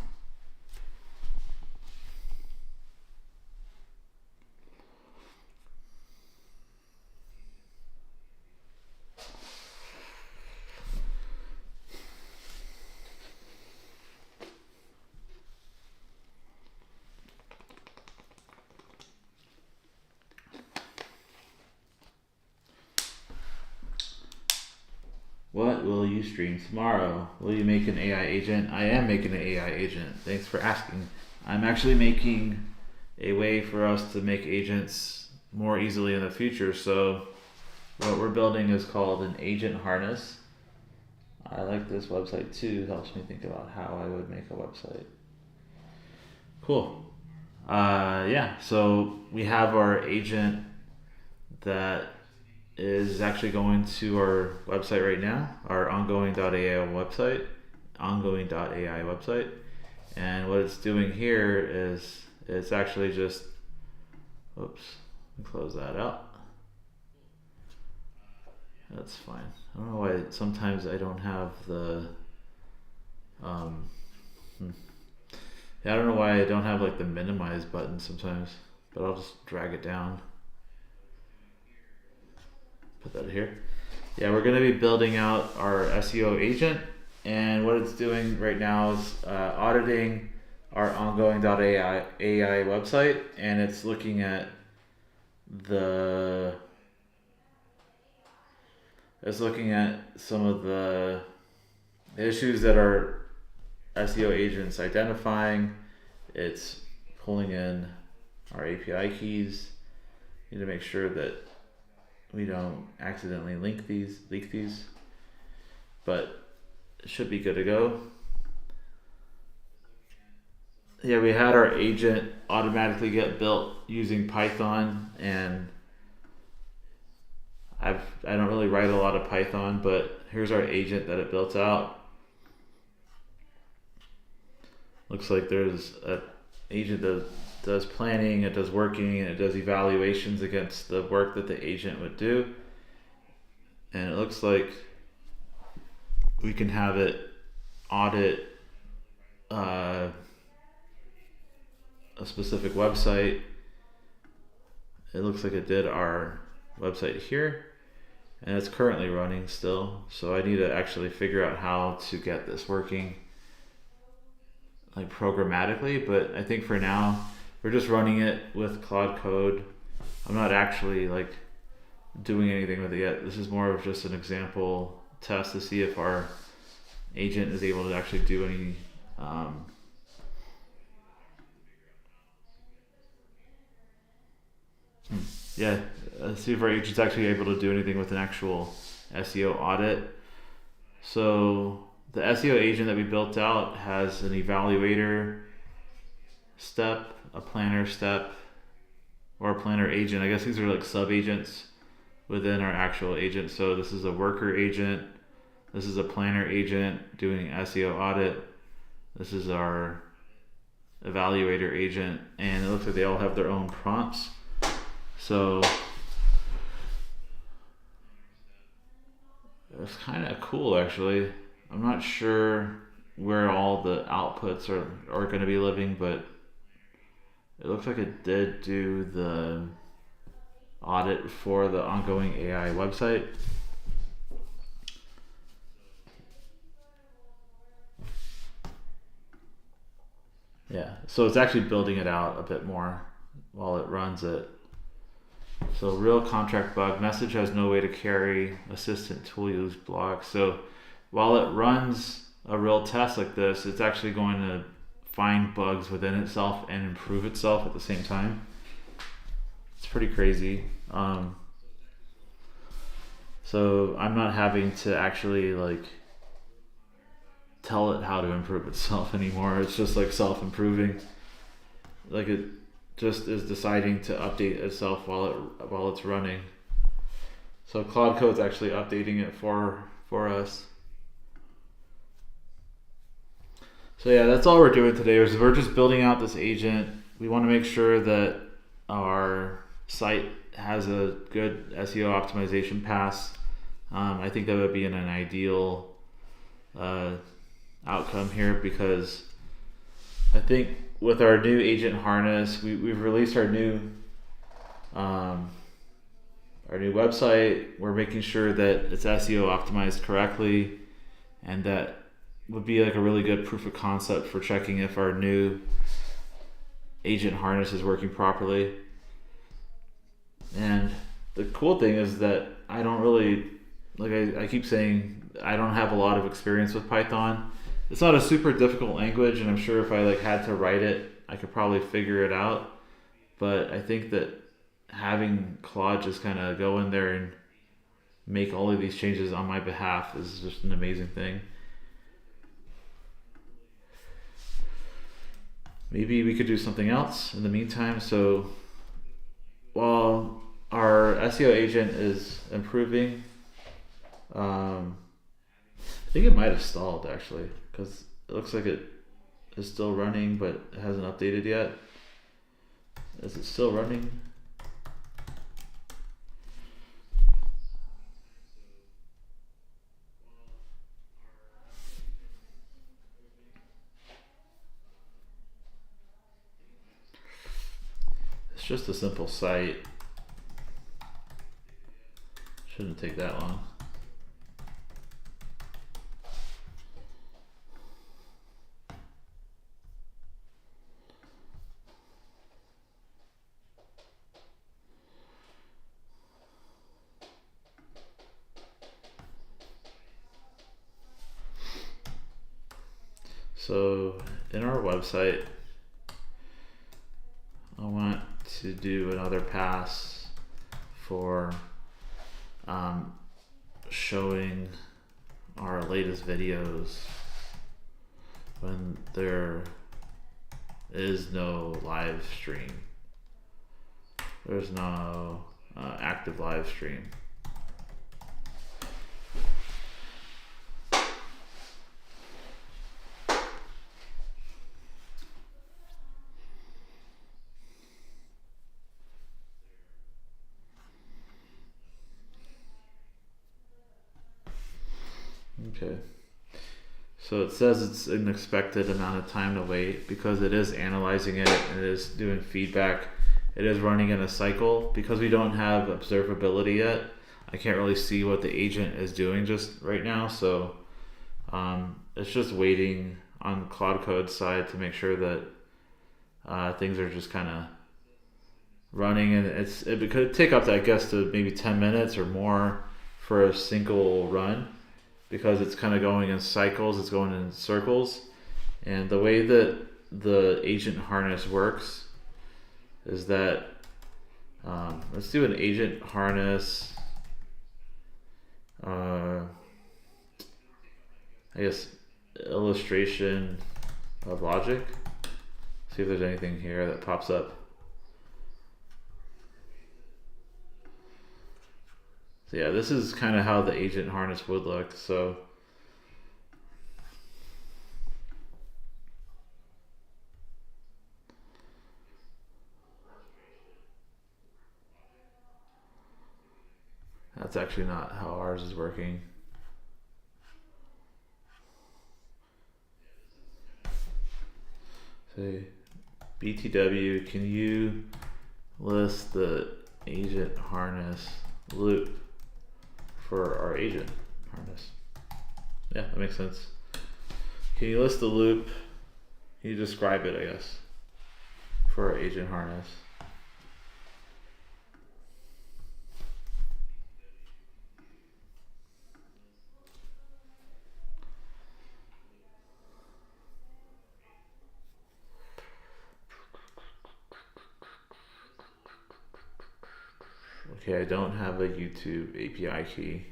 What will you stream tomorrow? Will you make an AI agent? I am making an AI agent. Thanks for asking. I'm actually making a way for us to make agents more easily in the future. So what we're building is called an agent harness. I like this website too. It helps me think about how I would make a website. Cool. So we have our agent that is actually going to our website right now, our ongoing.ai website, and what it's doing here is it's actually just, oops, close that out. That's fine. I don't know why sometimes I don't have the, I don't know why I don't have like the minimize button sometimes, but I'll just drag it down. Put that here. Yeah, we're going to be building out our SEO agent, and what it's doing right now is auditing our ongoing.ai website, and it's looking at some of the issues that our SEO agent's identifying. It's pulling in our API keys. We need to make sure that we don't accidentally leak these, but it should be good to go. Yeah, we had our agent automatically get built using Python, and I don't really write a lot of Python, but here's our agent that it built out. Looks like there's an agent that does planning, it does working, and it does evaluations against the work that the agent would do. And it looks like we can have it audit a specific website. It looks like it did our website here, and it's currently running still. So I need to actually figure out how to get this working like programmatically, but I think for now we're just running it with Claude Code. I'm not actually like doing anything with it yet. This is more of just an example test to see if our agent is able to actually do any see if our agent's actually able to do anything with an actual SEO audit. So the SEO agent that we built out has an evaluator step, a planner step, or a planner agent. I guess these are like sub agents within our actual agent. So this is a worker agent. This is a planner agent doing SEO audit. This is our evaluator agent, and it looks like they all have their own prompts. So it's kind of cool, actually. I'm not sure where all the outputs are going to be living, but it looks like it did do the audit for the ongoing AI website. Yeah, so it's actually building it out a bit more while it runs it. So real contract bug, message has no way to carry, assistant tool use block. So while it runs a real test like this, it's actually going to find bugs within itself and improve itself at the same time. It's pretty crazy. So I'm not having to actually like tell it how to improve itself anymore. It's just like self-improving. Like it just is deciding to update itself while it's running. So Claude Code's actually updating it for us. So yeah, that's all we're doing today. Is we're just building out this agent. We want to make sure that our site has a good SEO optimization pass. I think that would be an ideal outcome here, because I think with our new agent harness, we've released our new website. We're making sure that it's SEO optimized correctly, and that would be like a really good proof of concept for checking if our new agent harness is working properly. And the cool thing is that I don't really, like I keep saying, I don't have a lot of experience with Python. It's not a super difficult language, and I'm sure if I like had to write it, I could probably figure it out. But I think that having Claude just kind of go in there and make all of these changes on my behalf is just an amazing thing. Maybe we could do something else in the meantime. So while our SEO agent is improving, I think it might have stalled actually, because it looks like it is still running, but it hasn't updated yet. Is it still running? It's just a simple site. Shouldn't take that long. So in our website, I want to do another pass for showing our latest videos when there is no live stream. There's no active live stream. Okay, so it says it's an expected amount of time to wait because it is analyzing it and it is doing feedback. It is running in a cycle because we don't have observability yet. I can't really see what the agent is doing just right now, so it's just waiting on Claude Code's side to make sure that things are just kind of running, and it could take up to, I guess, to maybe 10 minutes or more for a single run, because it's kind of going in cycles, it's going in circles. And the way that the agent harness works is that, let's do an agent harness, I guess illustration of logic. See if there's anything here that pops up. So yeah, this is kind of how the agent harness would look. So that's actually not how ours is working. Say, BTW, can you list the agent harness loop for our agent harness? Yeah, that makes sense. Can you list the loop? Can you describe it, I guess, for our agent harness? Okay, I don't have a YouTube API key.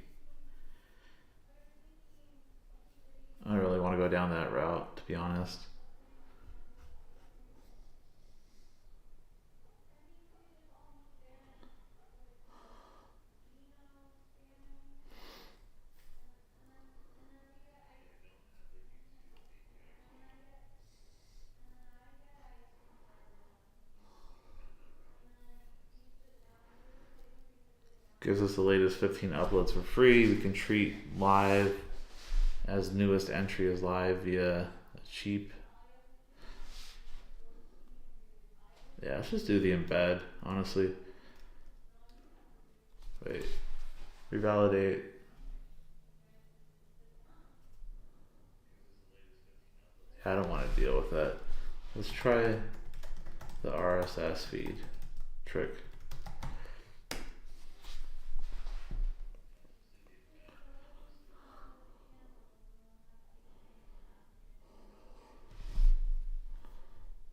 I don't really want to go down that route, to be honest. Gives us the latest 15 uploads for free. We can treat live as newest entry is live via a cheap. Yeah, let's just do the embed, honestly. Wait, revalidate. Yeah, I don't want to deal with that. Let's try the RSS feed trick.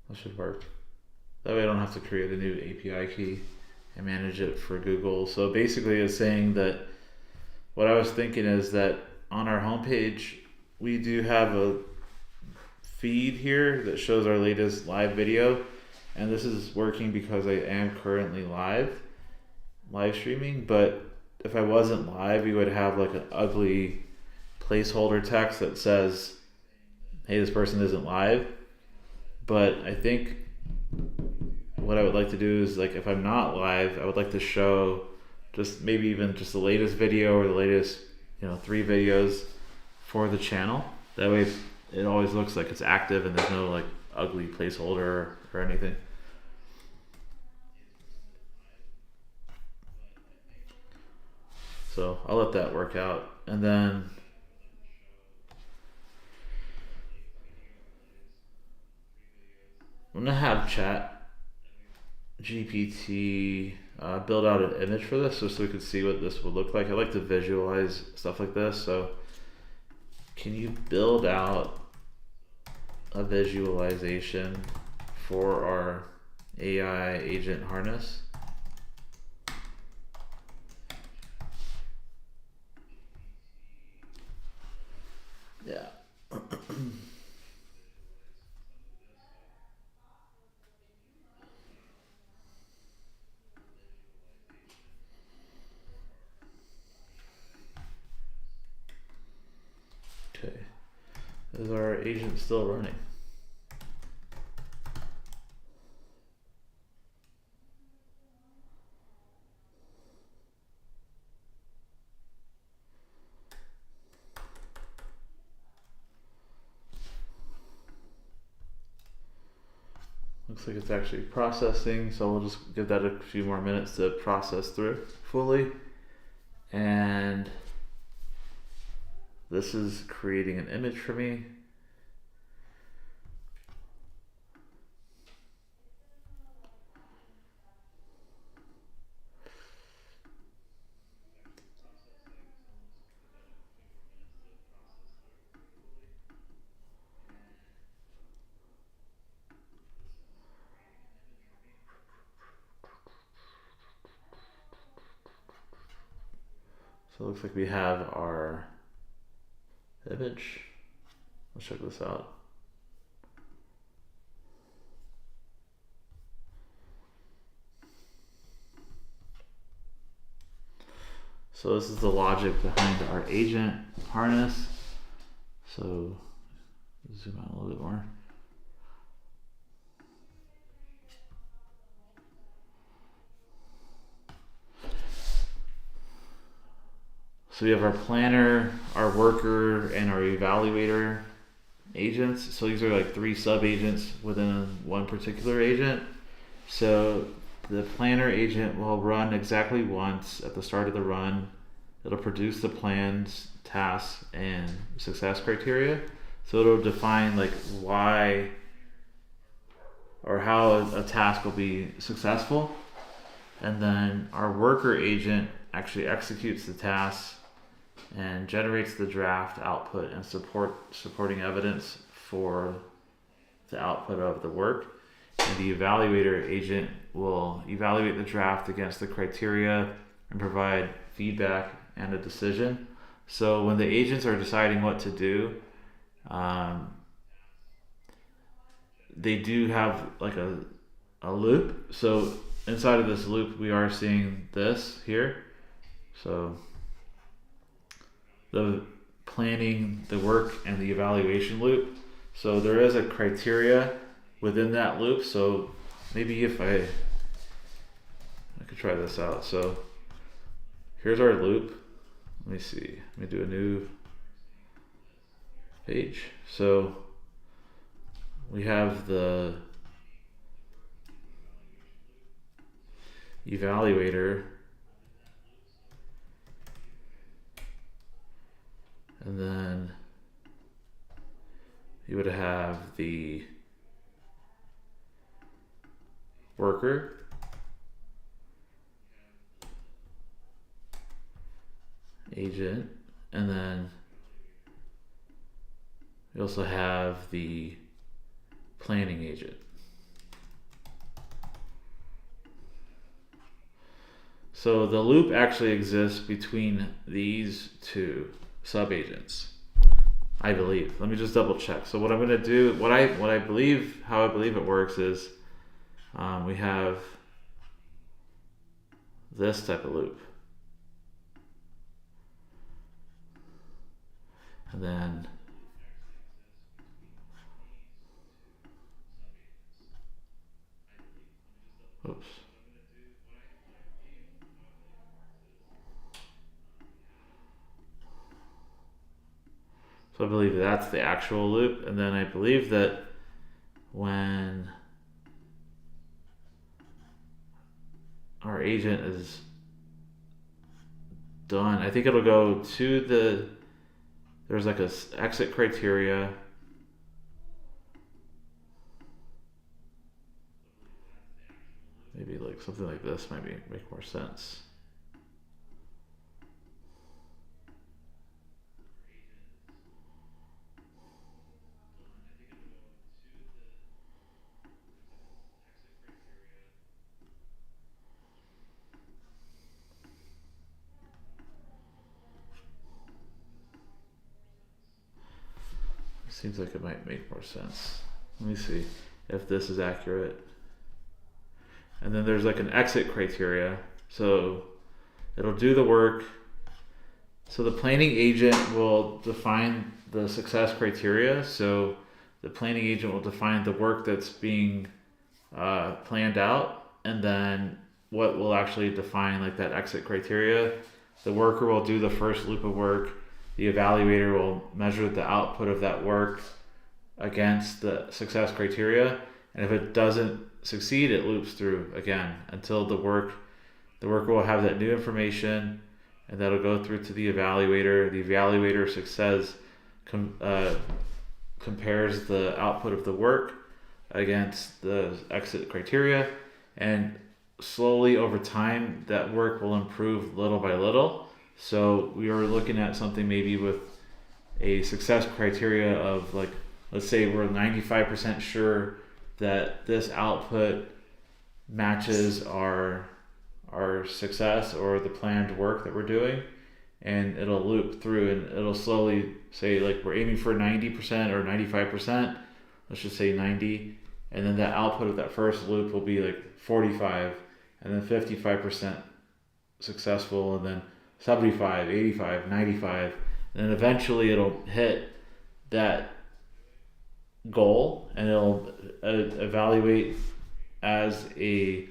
That should work. That way I don't have to create a new API key and manage it for Google. So basically it's saying that what I was thinking is that on our homepage, we do have a feed here that shows our latest live video. And this is working because I am currently live streaming. But if I wasn't live, we would have like an ugly placeholder text that says, hey, this person isn't live. But I think what I would like to do is, like, if I'm not live, I would like to show just maybe even just the latest video or the latest 3 videos for the channel. That way it always looks like it's active and there's no like ugly placeholder or anything. So I'll let that work out, and then I'm gonna have Chat GPT build out an image for this, just so we can see what this would look like. I like to visualize stuff like this. So can you build out a visualization for our AI agent harness? Yeah. Okay. Is our agent still running? Looks like it's actually processing, so we'll just give that a few more minutes to process through fully. And this is creating an image for me. So it looks like we have our image. Let's check this out. So this is the logic behind our agent harness. So zoom out a little bit more. So we have our planner, our worker, and our evaluator agents. So these are like 3 sub agents within one particular agent. So the planner agent will run exactly once at the start of the run. It'll produce the plans, tasks, and success criteria. So it'll define like why or how a task will be successful. And then our worker agent actually executes the tasks and generates the draft output and supporting evidence for the output of the work. And the evaluator agent will evaluate the draft against the criteria and provide feedback and a decision. So when the agents are deciding what to do, they do have like a loop. So inside of this loop, we are seeing this here. So the planning, the work, and the evaluation loop. So there is a criteria within that loop. So maybe if I could try this out. So here's our loop. Let me see. Let me do a new page. So we have the evaluator, and then you would have the worker, agent, and then we also have the planning agent. So the loop actually exists between these 2 sub-agents, I believe. Let me just double check. So what I'm going to do, how I believe it works is we have this type of loop. And then oops. So I believe that's the actual loop, and then I believe that when our agent is done, I think it'll go to there's like a exit criteria. Maybe like something like this might make more sense. Seems like it might make more sense. Let me see if this is accurate. And then there's like an exit criteria. So it'll do the work. So the planning agent will define the success criteria. So the planning agent will define the work that's being planned out, and then what will actually define like that exit criteria. The worker will do the first loop of work. The evaluator will measure the output of that work against the success criteria, and if it doesn't succeed, it loops through again until the worker will have that new information, and that'll go through to the evaluator. The evaluator compares the output of the work against the exit criteria, and slowly over time that work will improve little by little. So we are looking at something maybe with a success criteria of like, let's say we're 95% sure that this output matches our success or the planned work that we're doing, and it'll loop through and it'll slowly say like we're aiming for 90% or 95%. Let's just say 90, and then the output of that first loop will be like 45, and then 55% successful, and then 75, 85, 95, and then eventually it'll hit that goal and it'll evaluate as a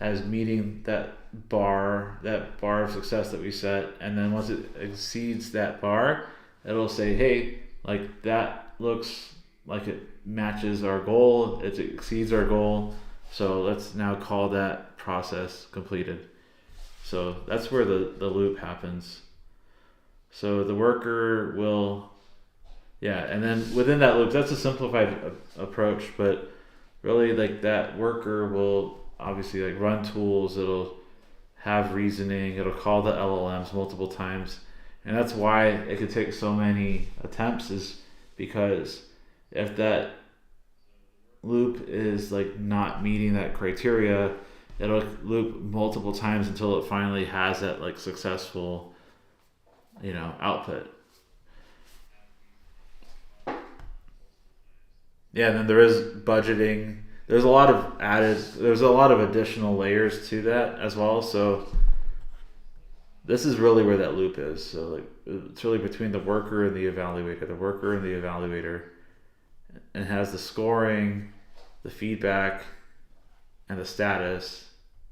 as meeting that bar of success that we set, and then once it exceeds that bar, it'll say, hey, like that looks like it matches our goal, it exceeds our goal, so let's now call that process completed. So that's where the loop happens. So the worker will, yeah, and then within that loop, that's a simplified approach, but really like that worker will obviously like run tools, it'll have reasoning, it'll call the LLMs multiple times. And that's why it could take so many attempts, is because if that loop is like not meeting that criteria, it'll loop multiple times until it finally has that like successful, output. Yeah, and then there is budgeting. There's a lot of additional layers to that as well. So this is really where that loop is. So like it's really between the worker and the evaluator, and has the scoring, the feedback, and the status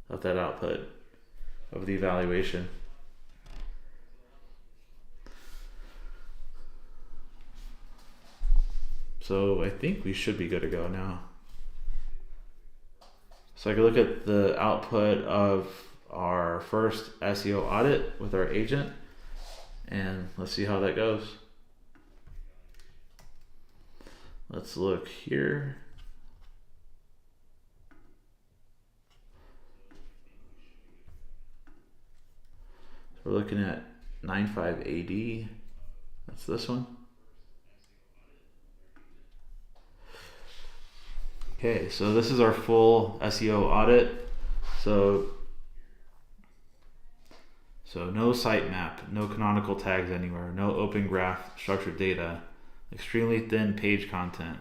of that output of the evaluation. So I think we should be good to go now. So I can look at the output of our first SEO audit with our agent, and let's see how that goes. Let's look here. So we're looking at 95 AD. That's this one. Okay, so this is our full SEO audit. So no sitemap, no canonical tags anywhere, no open graph structured data, extremely thin page content,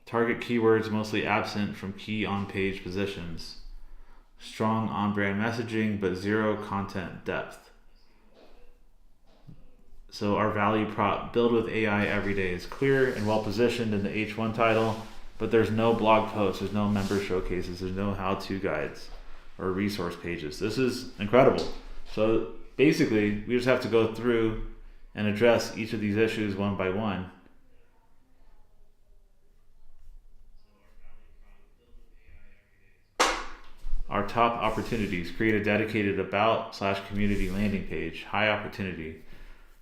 target keywords mostly absent from key on-page positions, strong on-brand messaging but zero content depth. So our value prop, build with AI every day, is clear and well positioned in the H1 title, but there's no blog posts, there's no member showcases, there's no how-to guides or resource pages. This is incredible. So basically, we just have to go through and address each of these issues one by one. Our top opportunities: create a dedicated about/community landing page, high opportunity.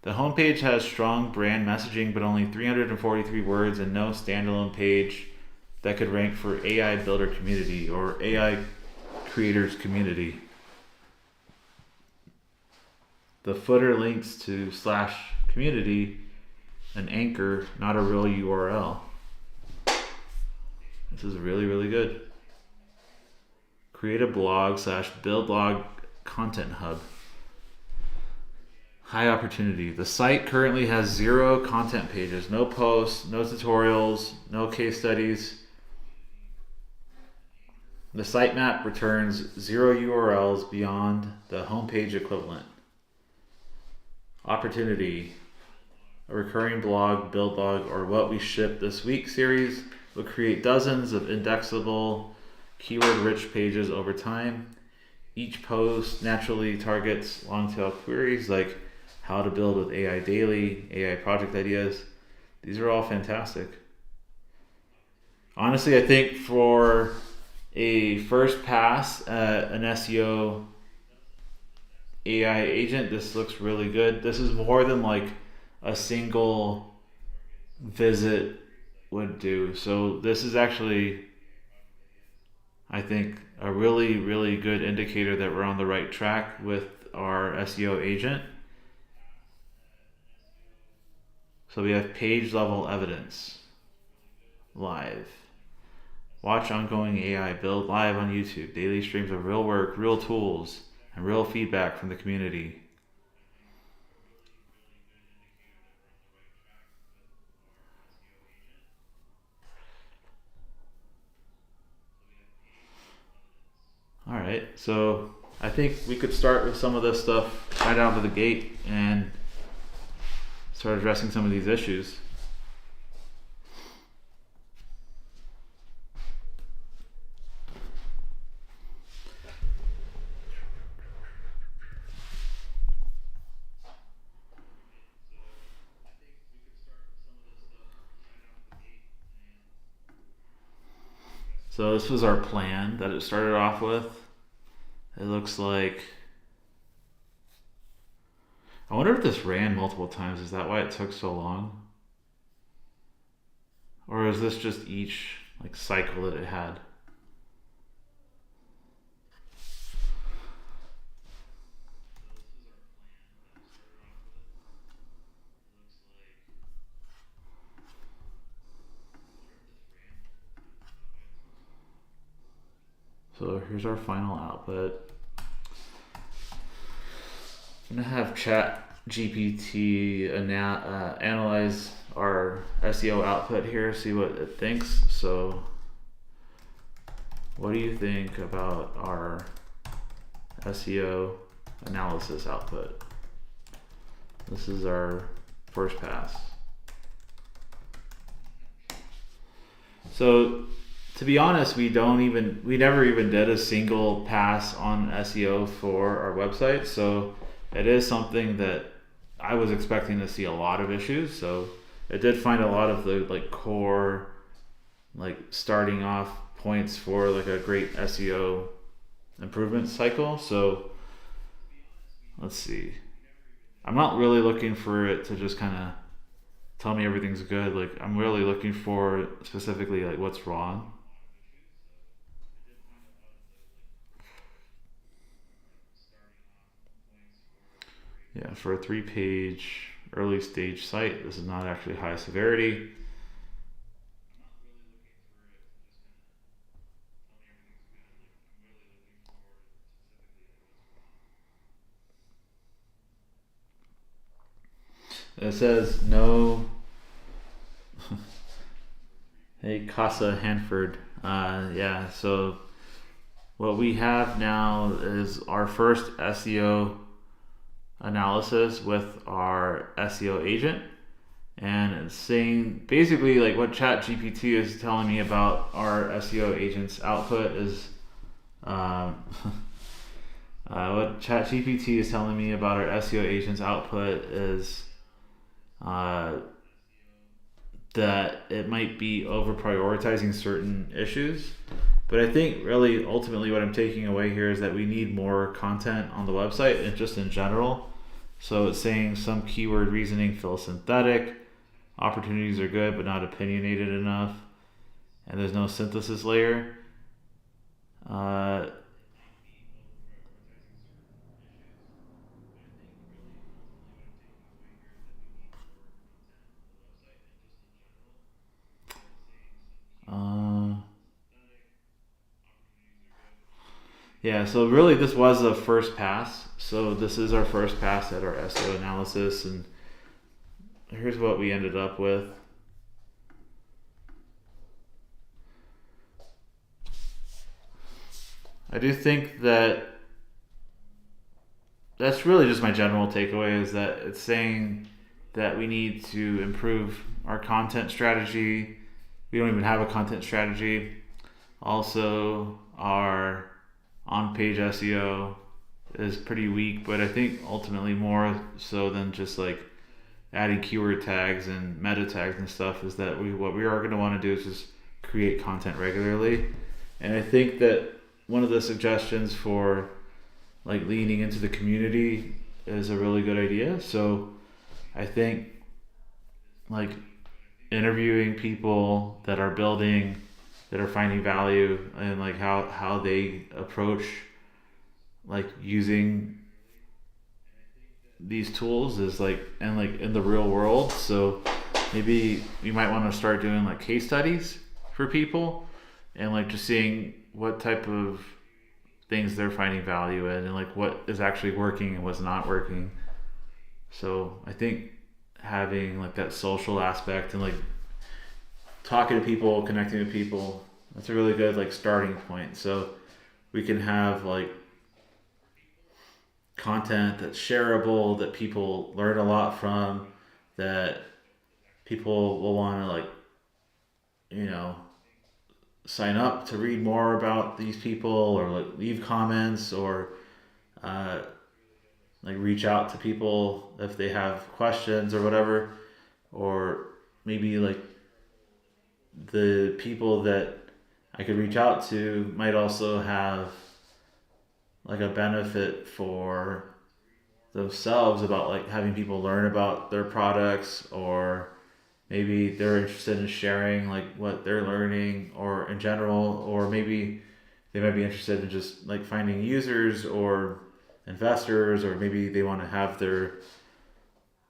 The homepage has strong brand messaging, but only 343 words and no standalone page that could rank for AI builder community or AI creators community. The footer links to /community, an anchor, not a real URL. This is really, really good. Create a blog/build log content hub. High opportunity. The site currently has 0 content pages, no posts, no tutorials, no case studies. The sitemap returns 0 URLs beyond the homepage equivalent. Opportunity. A recurring blog, build log, or what we ship this week series will create dozens of indexable, keyword-rich pages over time. Each post naturally targets long-tail queries like how to build with AI daily, AI project ideas. These are all fantastic. Honestly, I think for a first pass at an SEO AI agent, this looks really good. This is more than like a single visit would do. So this is actually, I think, a really, really good indicator that we're on the right track with our SEO agent. So we have page level evidence live. Watch ongoing AI build live on YouTube. Daily streams of real work, real tools, and real feedback from the community. right? So I think we could start with some of this stuff right out of the gate and start addressing some of these issues. So this was our plan that it started off with. It looks like, I wonder if this ran multiple times. Is that why it took so long? Or is this just each like cycle that it had? So here's our final output. I'm gonna have Chat GPT analyze our SEO output here, see what it thinks. So what do you think about our SEO analysis output? This is our first pass. So to be honest, we never even did a single pass on SEO for our website. So it is something that I was expecting to see a lot of issues. So it did find a lot of the like core, like starting off points for like a great SEO improvement cycle. So let's see. I'm not really looking for it to just kind of tell me everything's good. Like I'm really looking for specifically like what's wrong. Yeah, for a 3-page early stage site, this is not actually high severity. It says no. Hey, Casa Hanford. Yeah, so what we have now is our first SEO analysis with our SEO agent. And it's saying basically like what ChatGPT is telling me about our SEO agent's output is what ChatGPT is telling me about our SEO agent's output is uh, that it might be over prioritizing certain issues. But I think really ultimately what I'm taking away here is that we need more content on the website and just in general. So it's saying some keyword reasoning feels synthetic, opportunities are good but not opinionated enough, and there's no synthesis layer. Uh, uh, yeah, so really this was a first pass. So this is our first pass at our SEO analysis, and here's what we ended up with. I do think that that's really just my general takeaway is that it's saying that we need to improve our content strategy. We don't even have a content strategy. Also, our on-page SEO is pretty weak, but I think ultimately more so than just like adding keyword tags and meta tags and stuff is that what we are going to want to do is just create content regularly. And I think that one of the suggestions for like leaning into the community is a really good idea. So I think like interviewing people that are building, that are finding value, and like how they approach like using these tools is like and like in the real world. So maybe we might want to start doing like case studies for people and like just seeing what type of things they're finding value in and like what is actually working and what's not working. So I think having like that social aspect and like talking to people, connecting with people, that's a really good like starting point. So we can have like content that's shareable, that people learn a lot from, that people will want to like, you know, sign up to read more about these people or like leave comments or uh, like reach out to people if they have questions or whatever, or maybe like the people that I could reach out to might also have like a benefit for themselves about like having people learn about their products, or maybe they're interested in sharing like what they're learning or in general, or maybe they might be interested in just like finding users or investors, or maybe they want to have their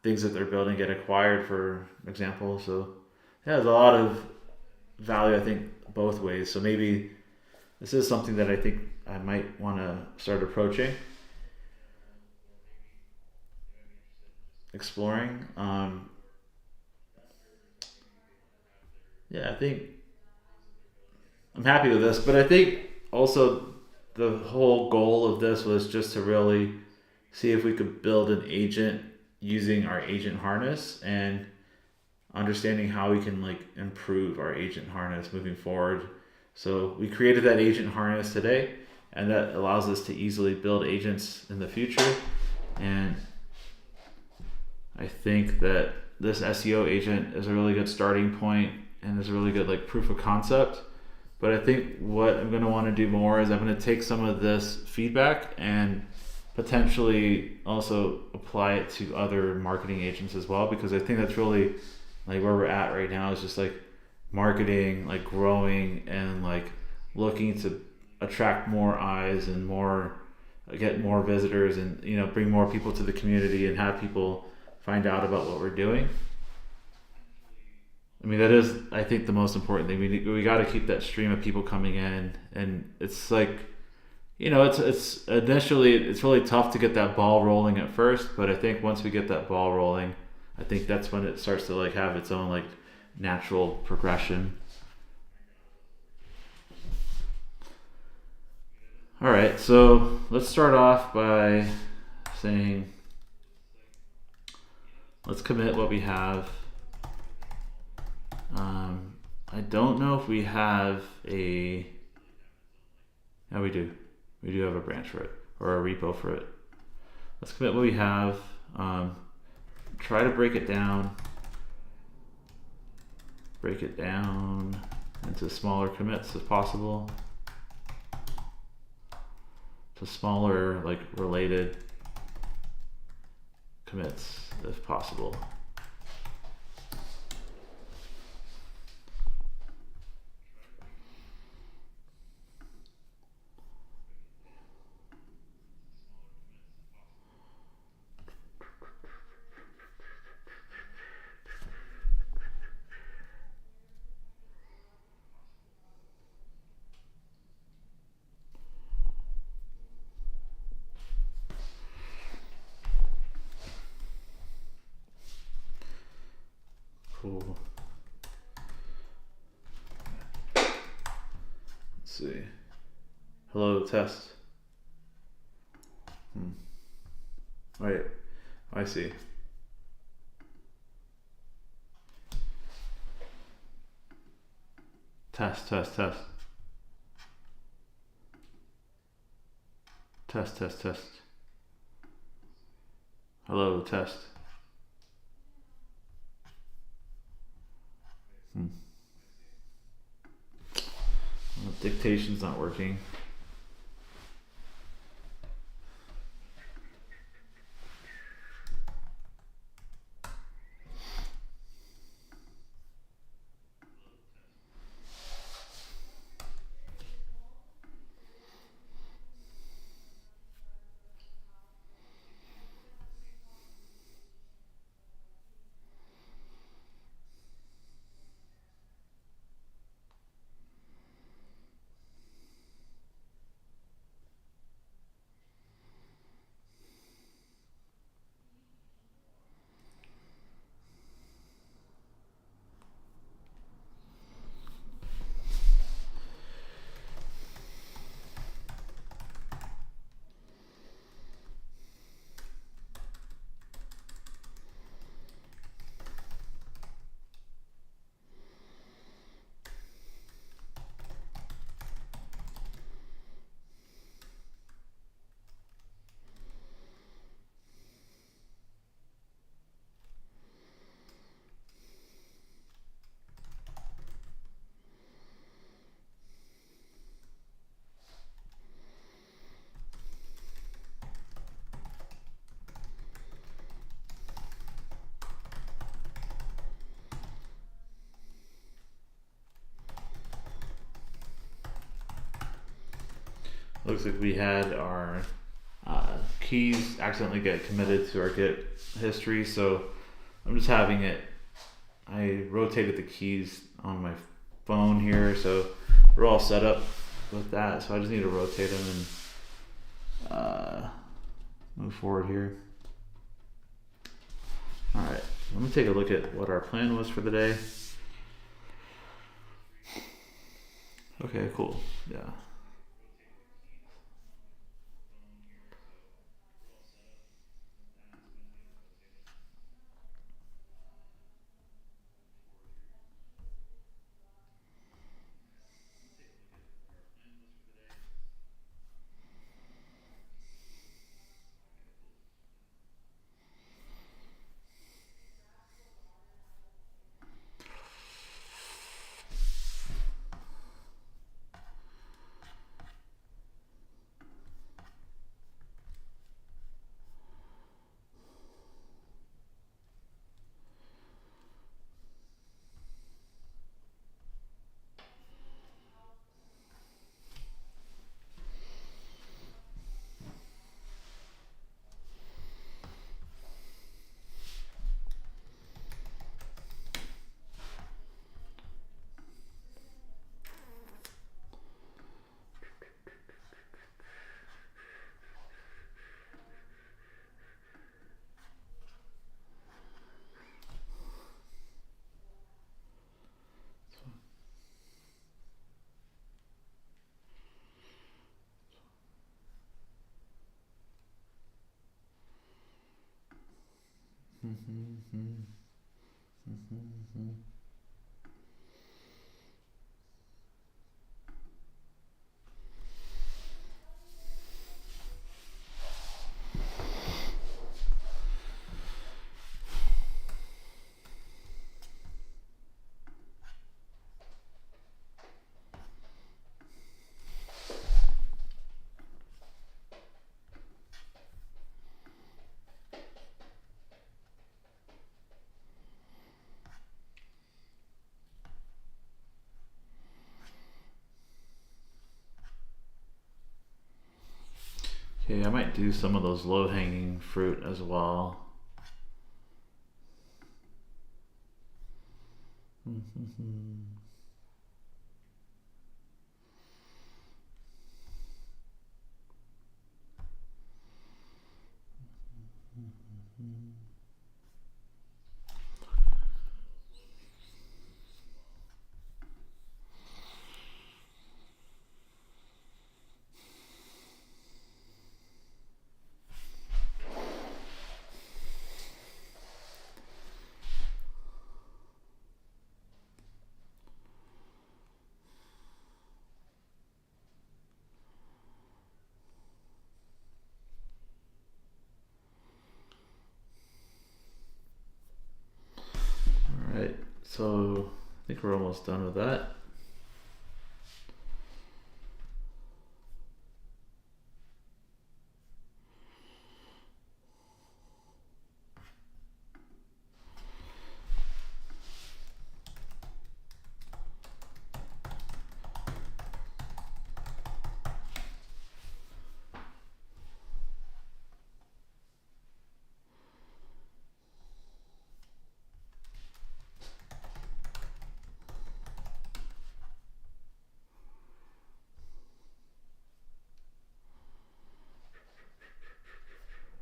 things that they're building get acquired, for example. So yeah, there's a lot of value, I think, both ways. So maybe this is something that I think I might want to start approaching, exploring. Yeah, I think I'm happy with this, but I think also the whole goal of this was just to really see if we could build an agent using our agent harness, and understanding how we can like improve our agent harness moving forward. So we created that agent harness today, and that allows us to easily build agents in the future. And I think that this SEO agent is a really good starting point and is a really good like proof of concept. But I think what I'm going to want to do more is I'm going to take some of this feedback and potentially also apply it to other marketing agents as well, because I think that's really like where we're at right now, is just like marketing, like growing and like looking to attract more eyes and more, get more visitors, and you know, bring more people to the community and have people find out about what we're doing. I mean, that is, I think, the most important thing. We got to keep that stream of people coming in, and it's like, you know, it's initially it's really tough to get that ball rolling at first, but I think once we get that ball rolling, I think that's when it starts to like have its own like natural progression. All right, so let's start off by saying let's commit what we have. I don't know if we have a. Yeah, we do. We do have a branch for it, or a repo for it. Let's commit what we have. Um, Try to break it down. Break it down into smaller commits if possible. To smaller, like related commits if possible. Cool. Let's see. Hello, test. Wait, I see. Test, test, test. Test, test, test. Hello, test. Well, dictation's not working. looks like we had our keys accidentally get committed to our Git history, so I'm just having it. I rotated the keys on my phone here, so we're all set up with that. So I just need to rotate them and move forward here. All right, let me take a look at what our plan was for the day. Okay, cool. Yeah. Okay, I might do some of those low-hanging fruit as well. All right, so I think we're almost done with that.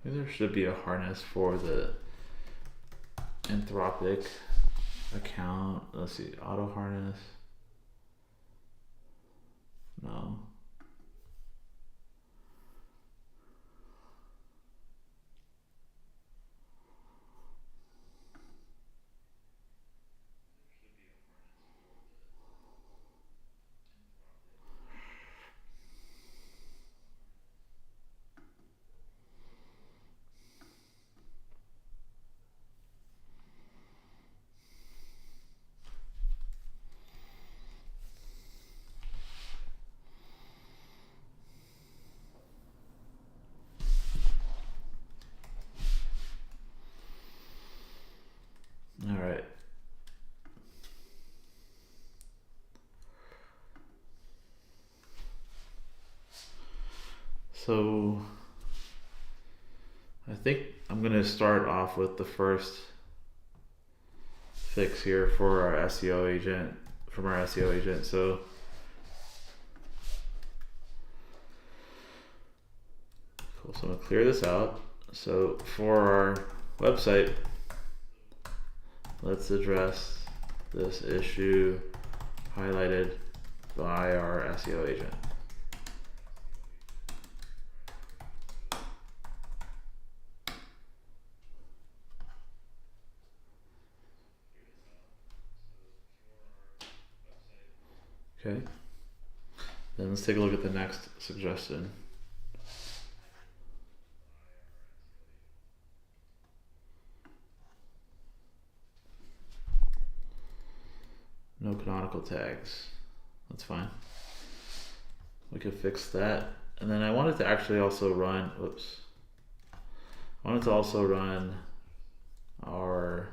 Maybe there should be a harness for the Anthropic account. Let's see, auto harness. No. So I think I'm gonna start off with the first fix here for our SEO agent, from our SEO agent. So cool, so I'm gonna clear this out. So for our website, let's address this issue highlighted by our SEO agent. Okay, then let's take a look at the next suggestion. No canonical tags. That's fine. We could fix that. And then I wanted to actually also run, I wanted to also run our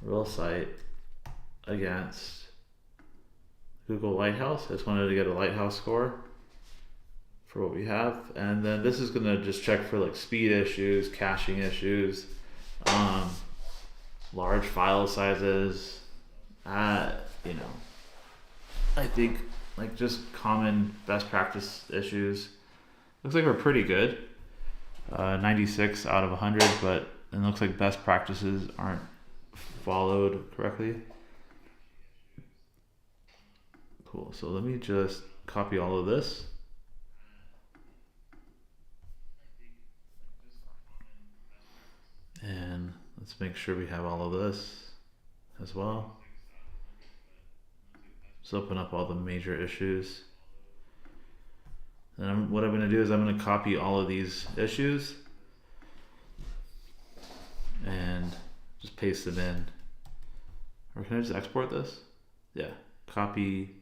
real site against Google Lighthouse. I just wanted to get a Lighthouse score for what we have. And then this is gonna just check for like speed issues, caching issues, large file sizes, you know, I think like just common best practice issues. Looks like we're pretty good. 96 out of 100, but it looks like best practices aren't followed correctly. Cool, so let me just copy all of this. And let's make sure we have all of this as well. Let's open up all the major issues. And what I'm going to do is I'm going to copy all of these issues and just paste them in. Or can I just export this? Yeah, copy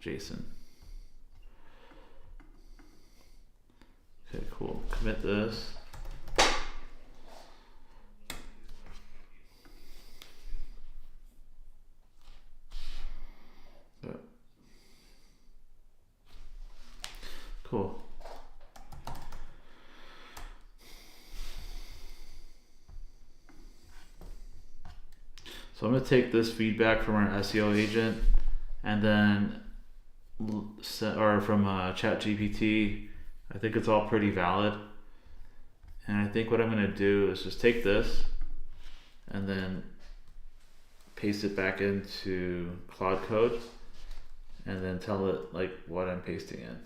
JSON. Okay, cool. Commit this. Cool. So I'm going to take this feedback from our SEO agent and then, or from ChatGPT. I think it's all pretty valid. And I think what I'm going to do is just take this and then paste it back into Claude Code and then tell it like what I'm pasting in.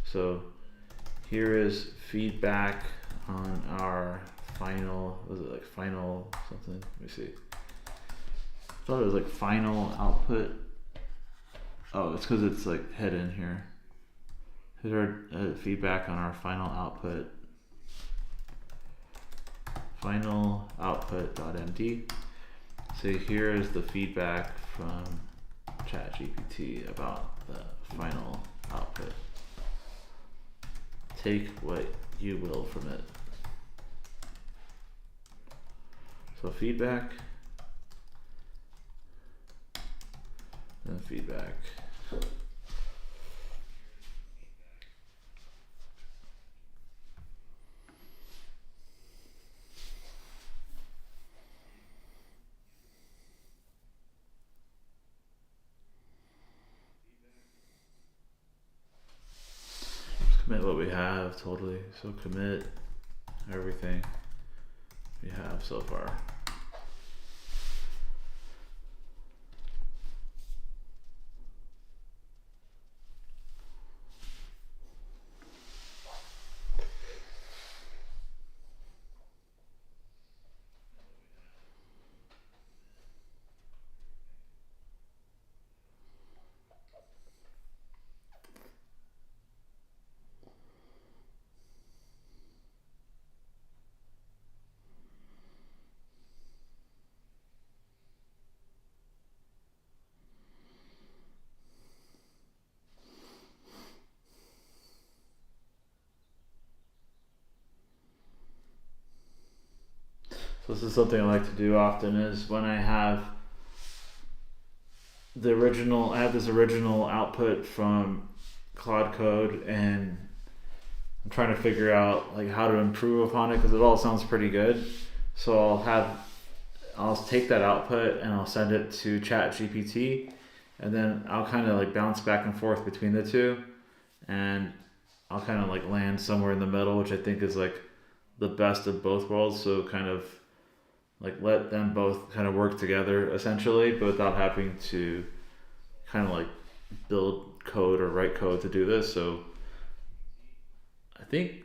So here is feedback on our final, was it like final something? Let me see. I thought it was like final output. Oh, it's because it's like hidden here. Here's our feedback on our final output. Final output.md. So here is the feedback from ChatGPT about the final output. Take what you will from it. So feedback, and feedback. Commit what we have, totally. So commit everything we have so far. So this is something I like to do often, is when I have the original, I have this original output from Claude Code, and I'm trying to figure out like how to improve upon it because it all sounds pretty good. So I'll take that output and I'll send it to Chat GPT, and then I'll kind of like bounce back and forth between the two, and I'll kind of like land somewhere in the middle, which I think is like the best of both worlds. So kind of like let them both kind of work together essentially, but without having to kind of like build code or write code to do this. So I think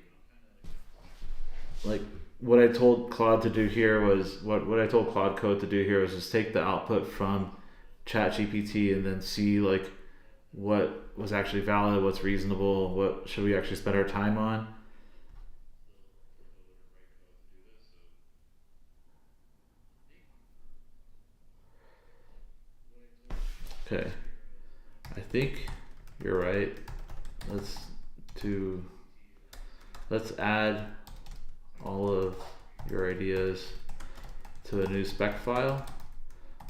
like what I told Claude to do here was what I told Claude Code to do here was just take the output from ChatGPT and then see like what was actually valid, what's reasonable, what should we actually spend our time on. Okay, I think you're right. Let's do. Let's add all of your ideas to a new spec file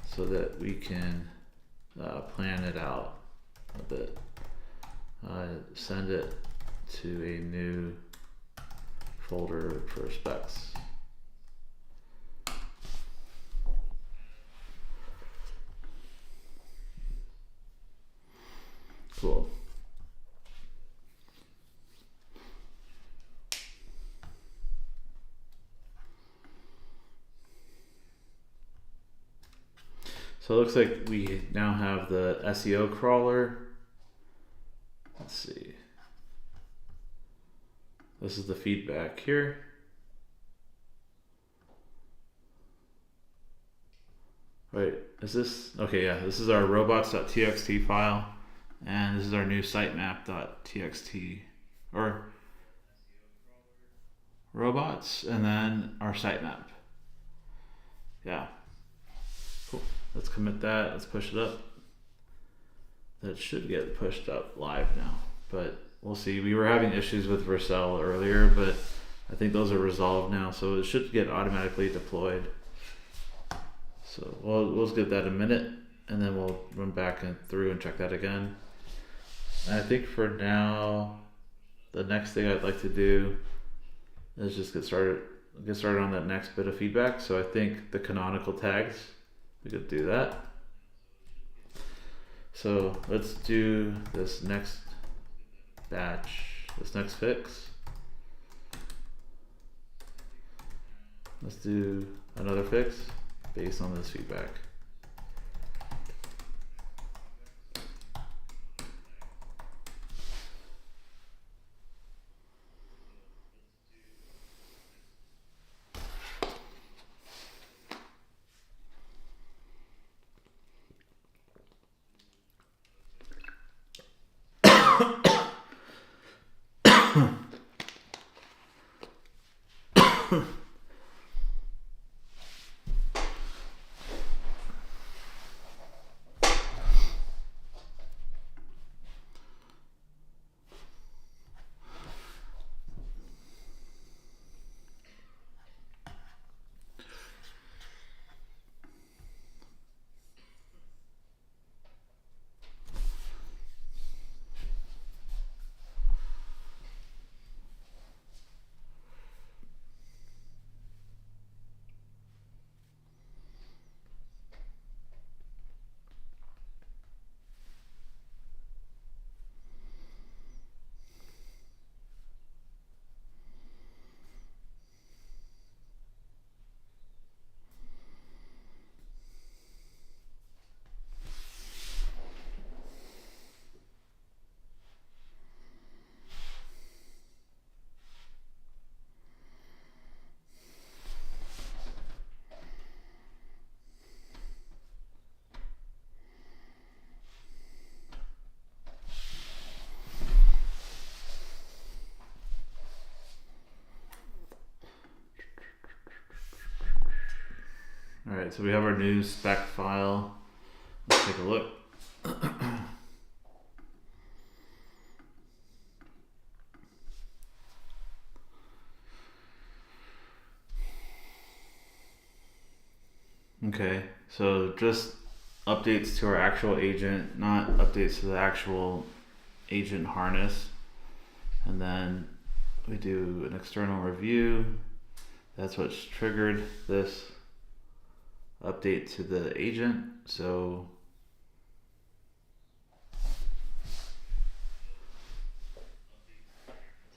so that we can plan it out a bit. Send it to a new folder for specs. Cool. So it looks like we now have the SEO crawler. Let's see. This is the feedback here. Right, is this, okay, yeah, this is our robots.txt file, and this is our new sitemap.txt, or robots, and then our sitemap. Yeah, cool. Let's commit that, let's push it up. That should get pushed up live now, but we'll see. We were having issues with Vercel earlier, but I think those are resolved now, so it should get automatically deployed. So we'll get that in a minute, and then we'll run back through and check that again. And I think for now, the next thing I'd like to do is just get started on that next bit of feedback. So I think the canonical tags, we could do that. So let's do this next batch, this next fix. Let's do another fix based on this feedback. All right, so we have our new spec file. Let's take a look. Okay, so just updates to our actual agent, not updates to the actual agent harness, and then we do an external review. That's what's triggered this update to the agent. So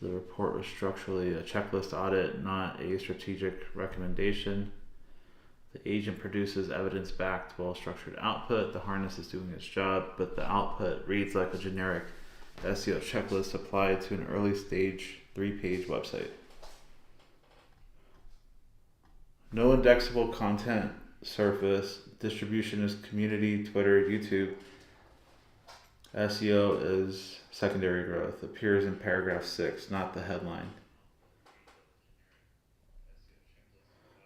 the report was structurally a checklist audit, not a strategic recommendation. The agent produces evidence-backed, well-structured output. The harness is doing its job, but the output reads like a generic SEO checklist applied to an early stage 3-page website. No indexable content surface. Distribution is community, Twitter, YouTube. SEO is secondary growth. Appears in paragraph 6, not the headline.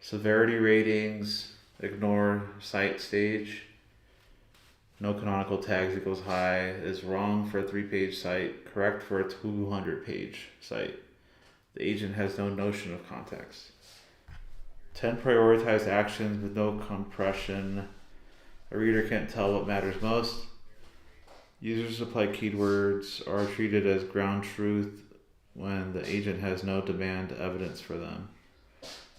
Severity ratings. Ignore site stage. No canonical tags equals high is wrong for a 3-page site, correct for a 200-page site. The agent has no notion of context. 10 prioritized actions with no compression. A reader can't tell what matters most. Users apply keywords are treated as ground truth when the agent has no demand evidence for them.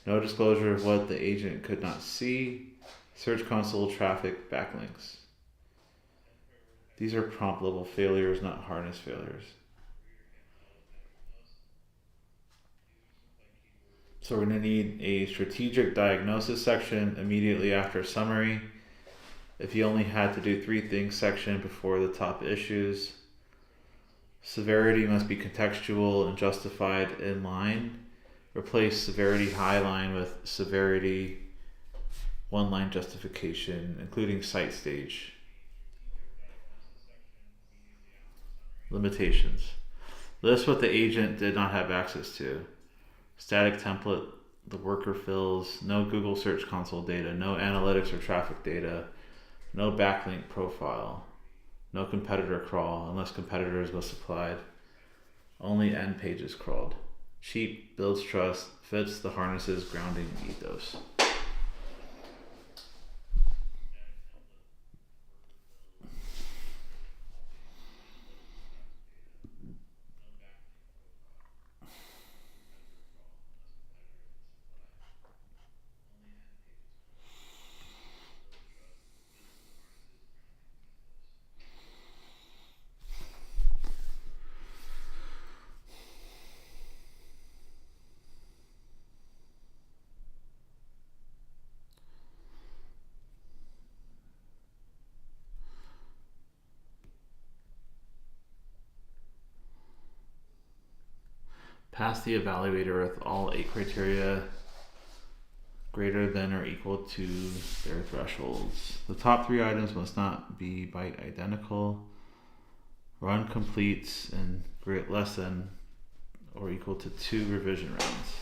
No disclosure of what the agent could not see. Search console traffic backlinks. These are prompt level failures, not harness failures. So we're going to need a strategic diagnosis section immediately after summary. If you only had to do 3 things section before the top issues. Severity must be contextual and justified in line. Replace severity high line with severity 1-line justification, including site stage. Limitations. List what the agent did not have access to. Static template the worker fills, no Google Search Console data, no analytics or traffic data, no backlink profile, no competitor crawl unless competitors was supplied, only end pages crawled. Cheap, builds trust, fits the harness's grounding ethos. Pass the evaluator with all 8 criteria greater than or equal to their thresholds. The top 3 items must not be byte identical. Run completes in less than or equal to 2 revision rounds.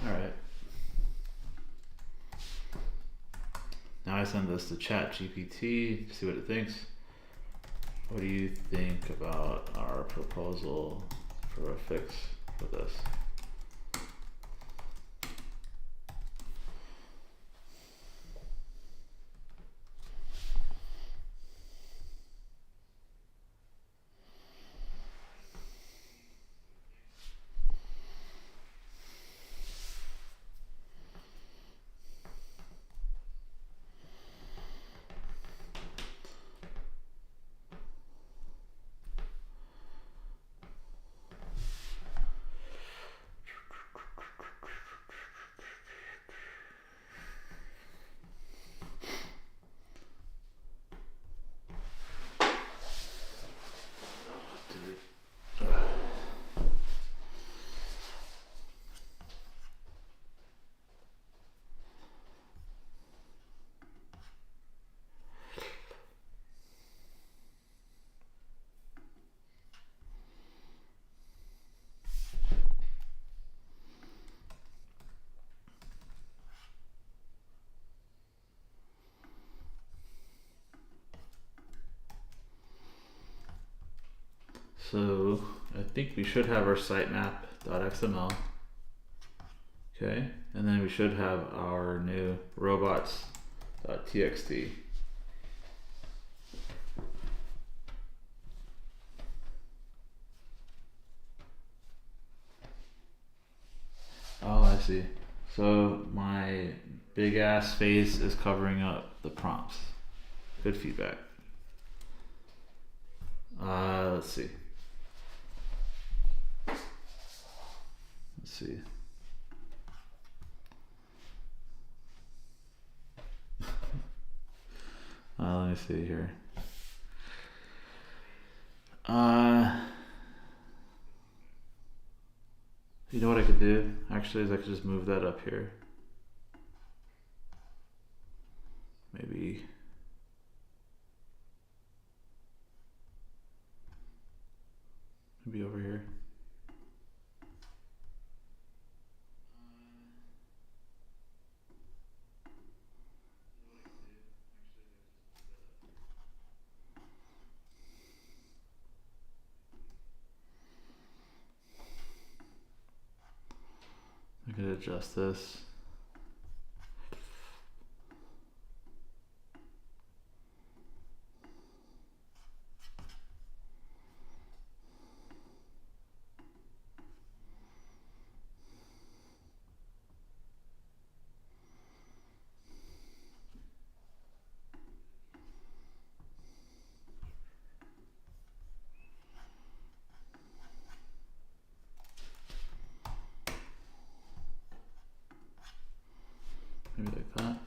Alright. Now I send this to ChatGPT to see what it thinks. What do you think about our proposal for a fix for this? So I think we should have our sitemap.xml Okay, and then we should have our new robots.txt. Oh, I see. So my big ass face is covering up the prompts. Good feedback. Let's see. Let's see. Let me see here. You know what I could do? Actually, is I could just move that up here. Maybe over here. I could adjust this. Maybe like that.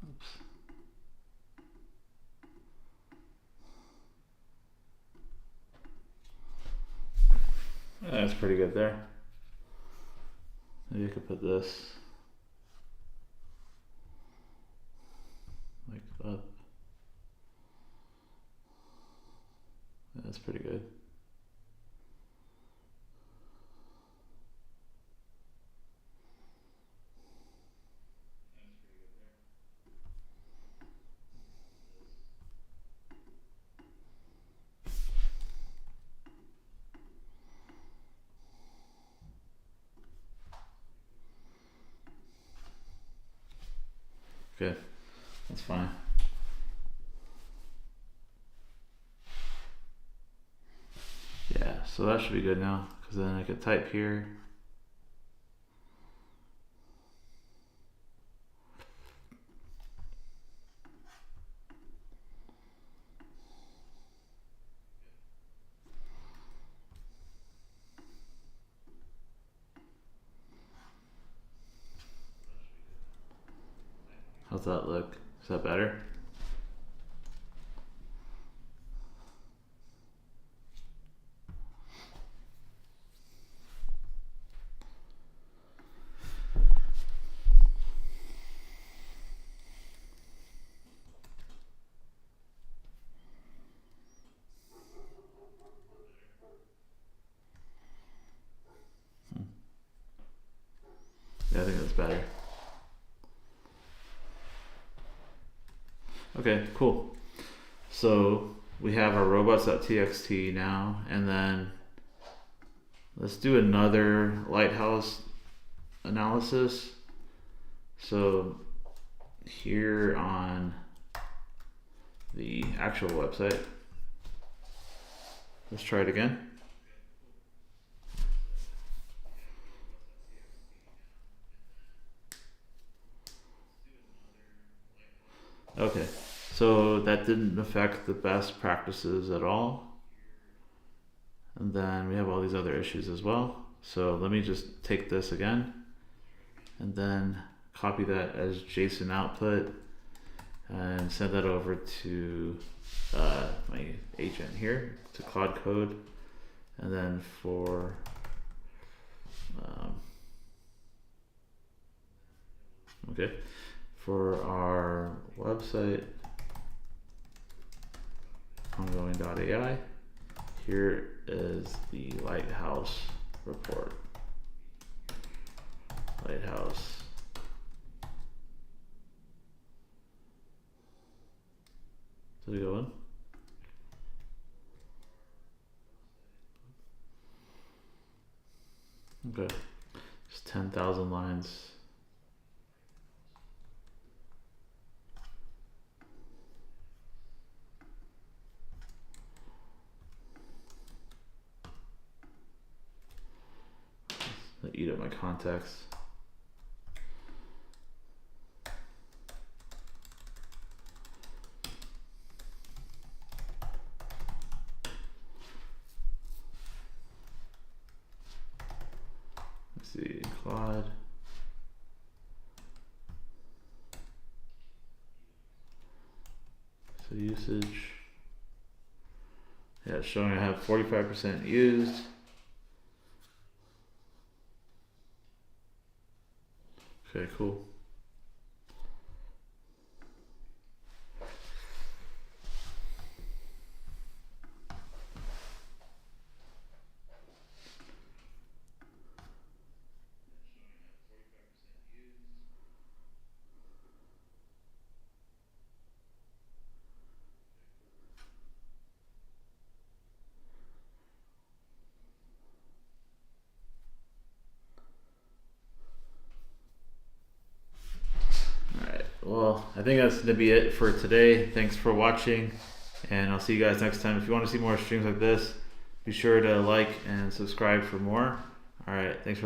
Oops. That's pretty good there. Maybe I could put this like up. That's pretty good. Okay, that's fine. Yeah, so that should be good now, because then I could type here. How's that look? Is that better? Yeah, I think that's better. Okay, cool. So we have our robots.txt now, and then let's do another lighthouse analysis. So here on the actual website, let's try it again. Okay, so that didn't affect the best practices at all. And then we have all these other issues as well. So let me just take this again and then copy that as JSON output and send that over to my agent here, to Claude Code. And then for for our website ongoing.ai, Here is the lighthouse report. Lighthouse. Did we go in? Okay, just 10,000 lines. Eat up my context. Let's see, Claude. So usage. Yeah, it's showing I have 45% used. Okay, cool. Well, I think that's going to be it for today. Thanks for watching, and I'll see you guys next time. If you want to see more streams like this, be sure to like and subscribe for more. All right, thanks for watching.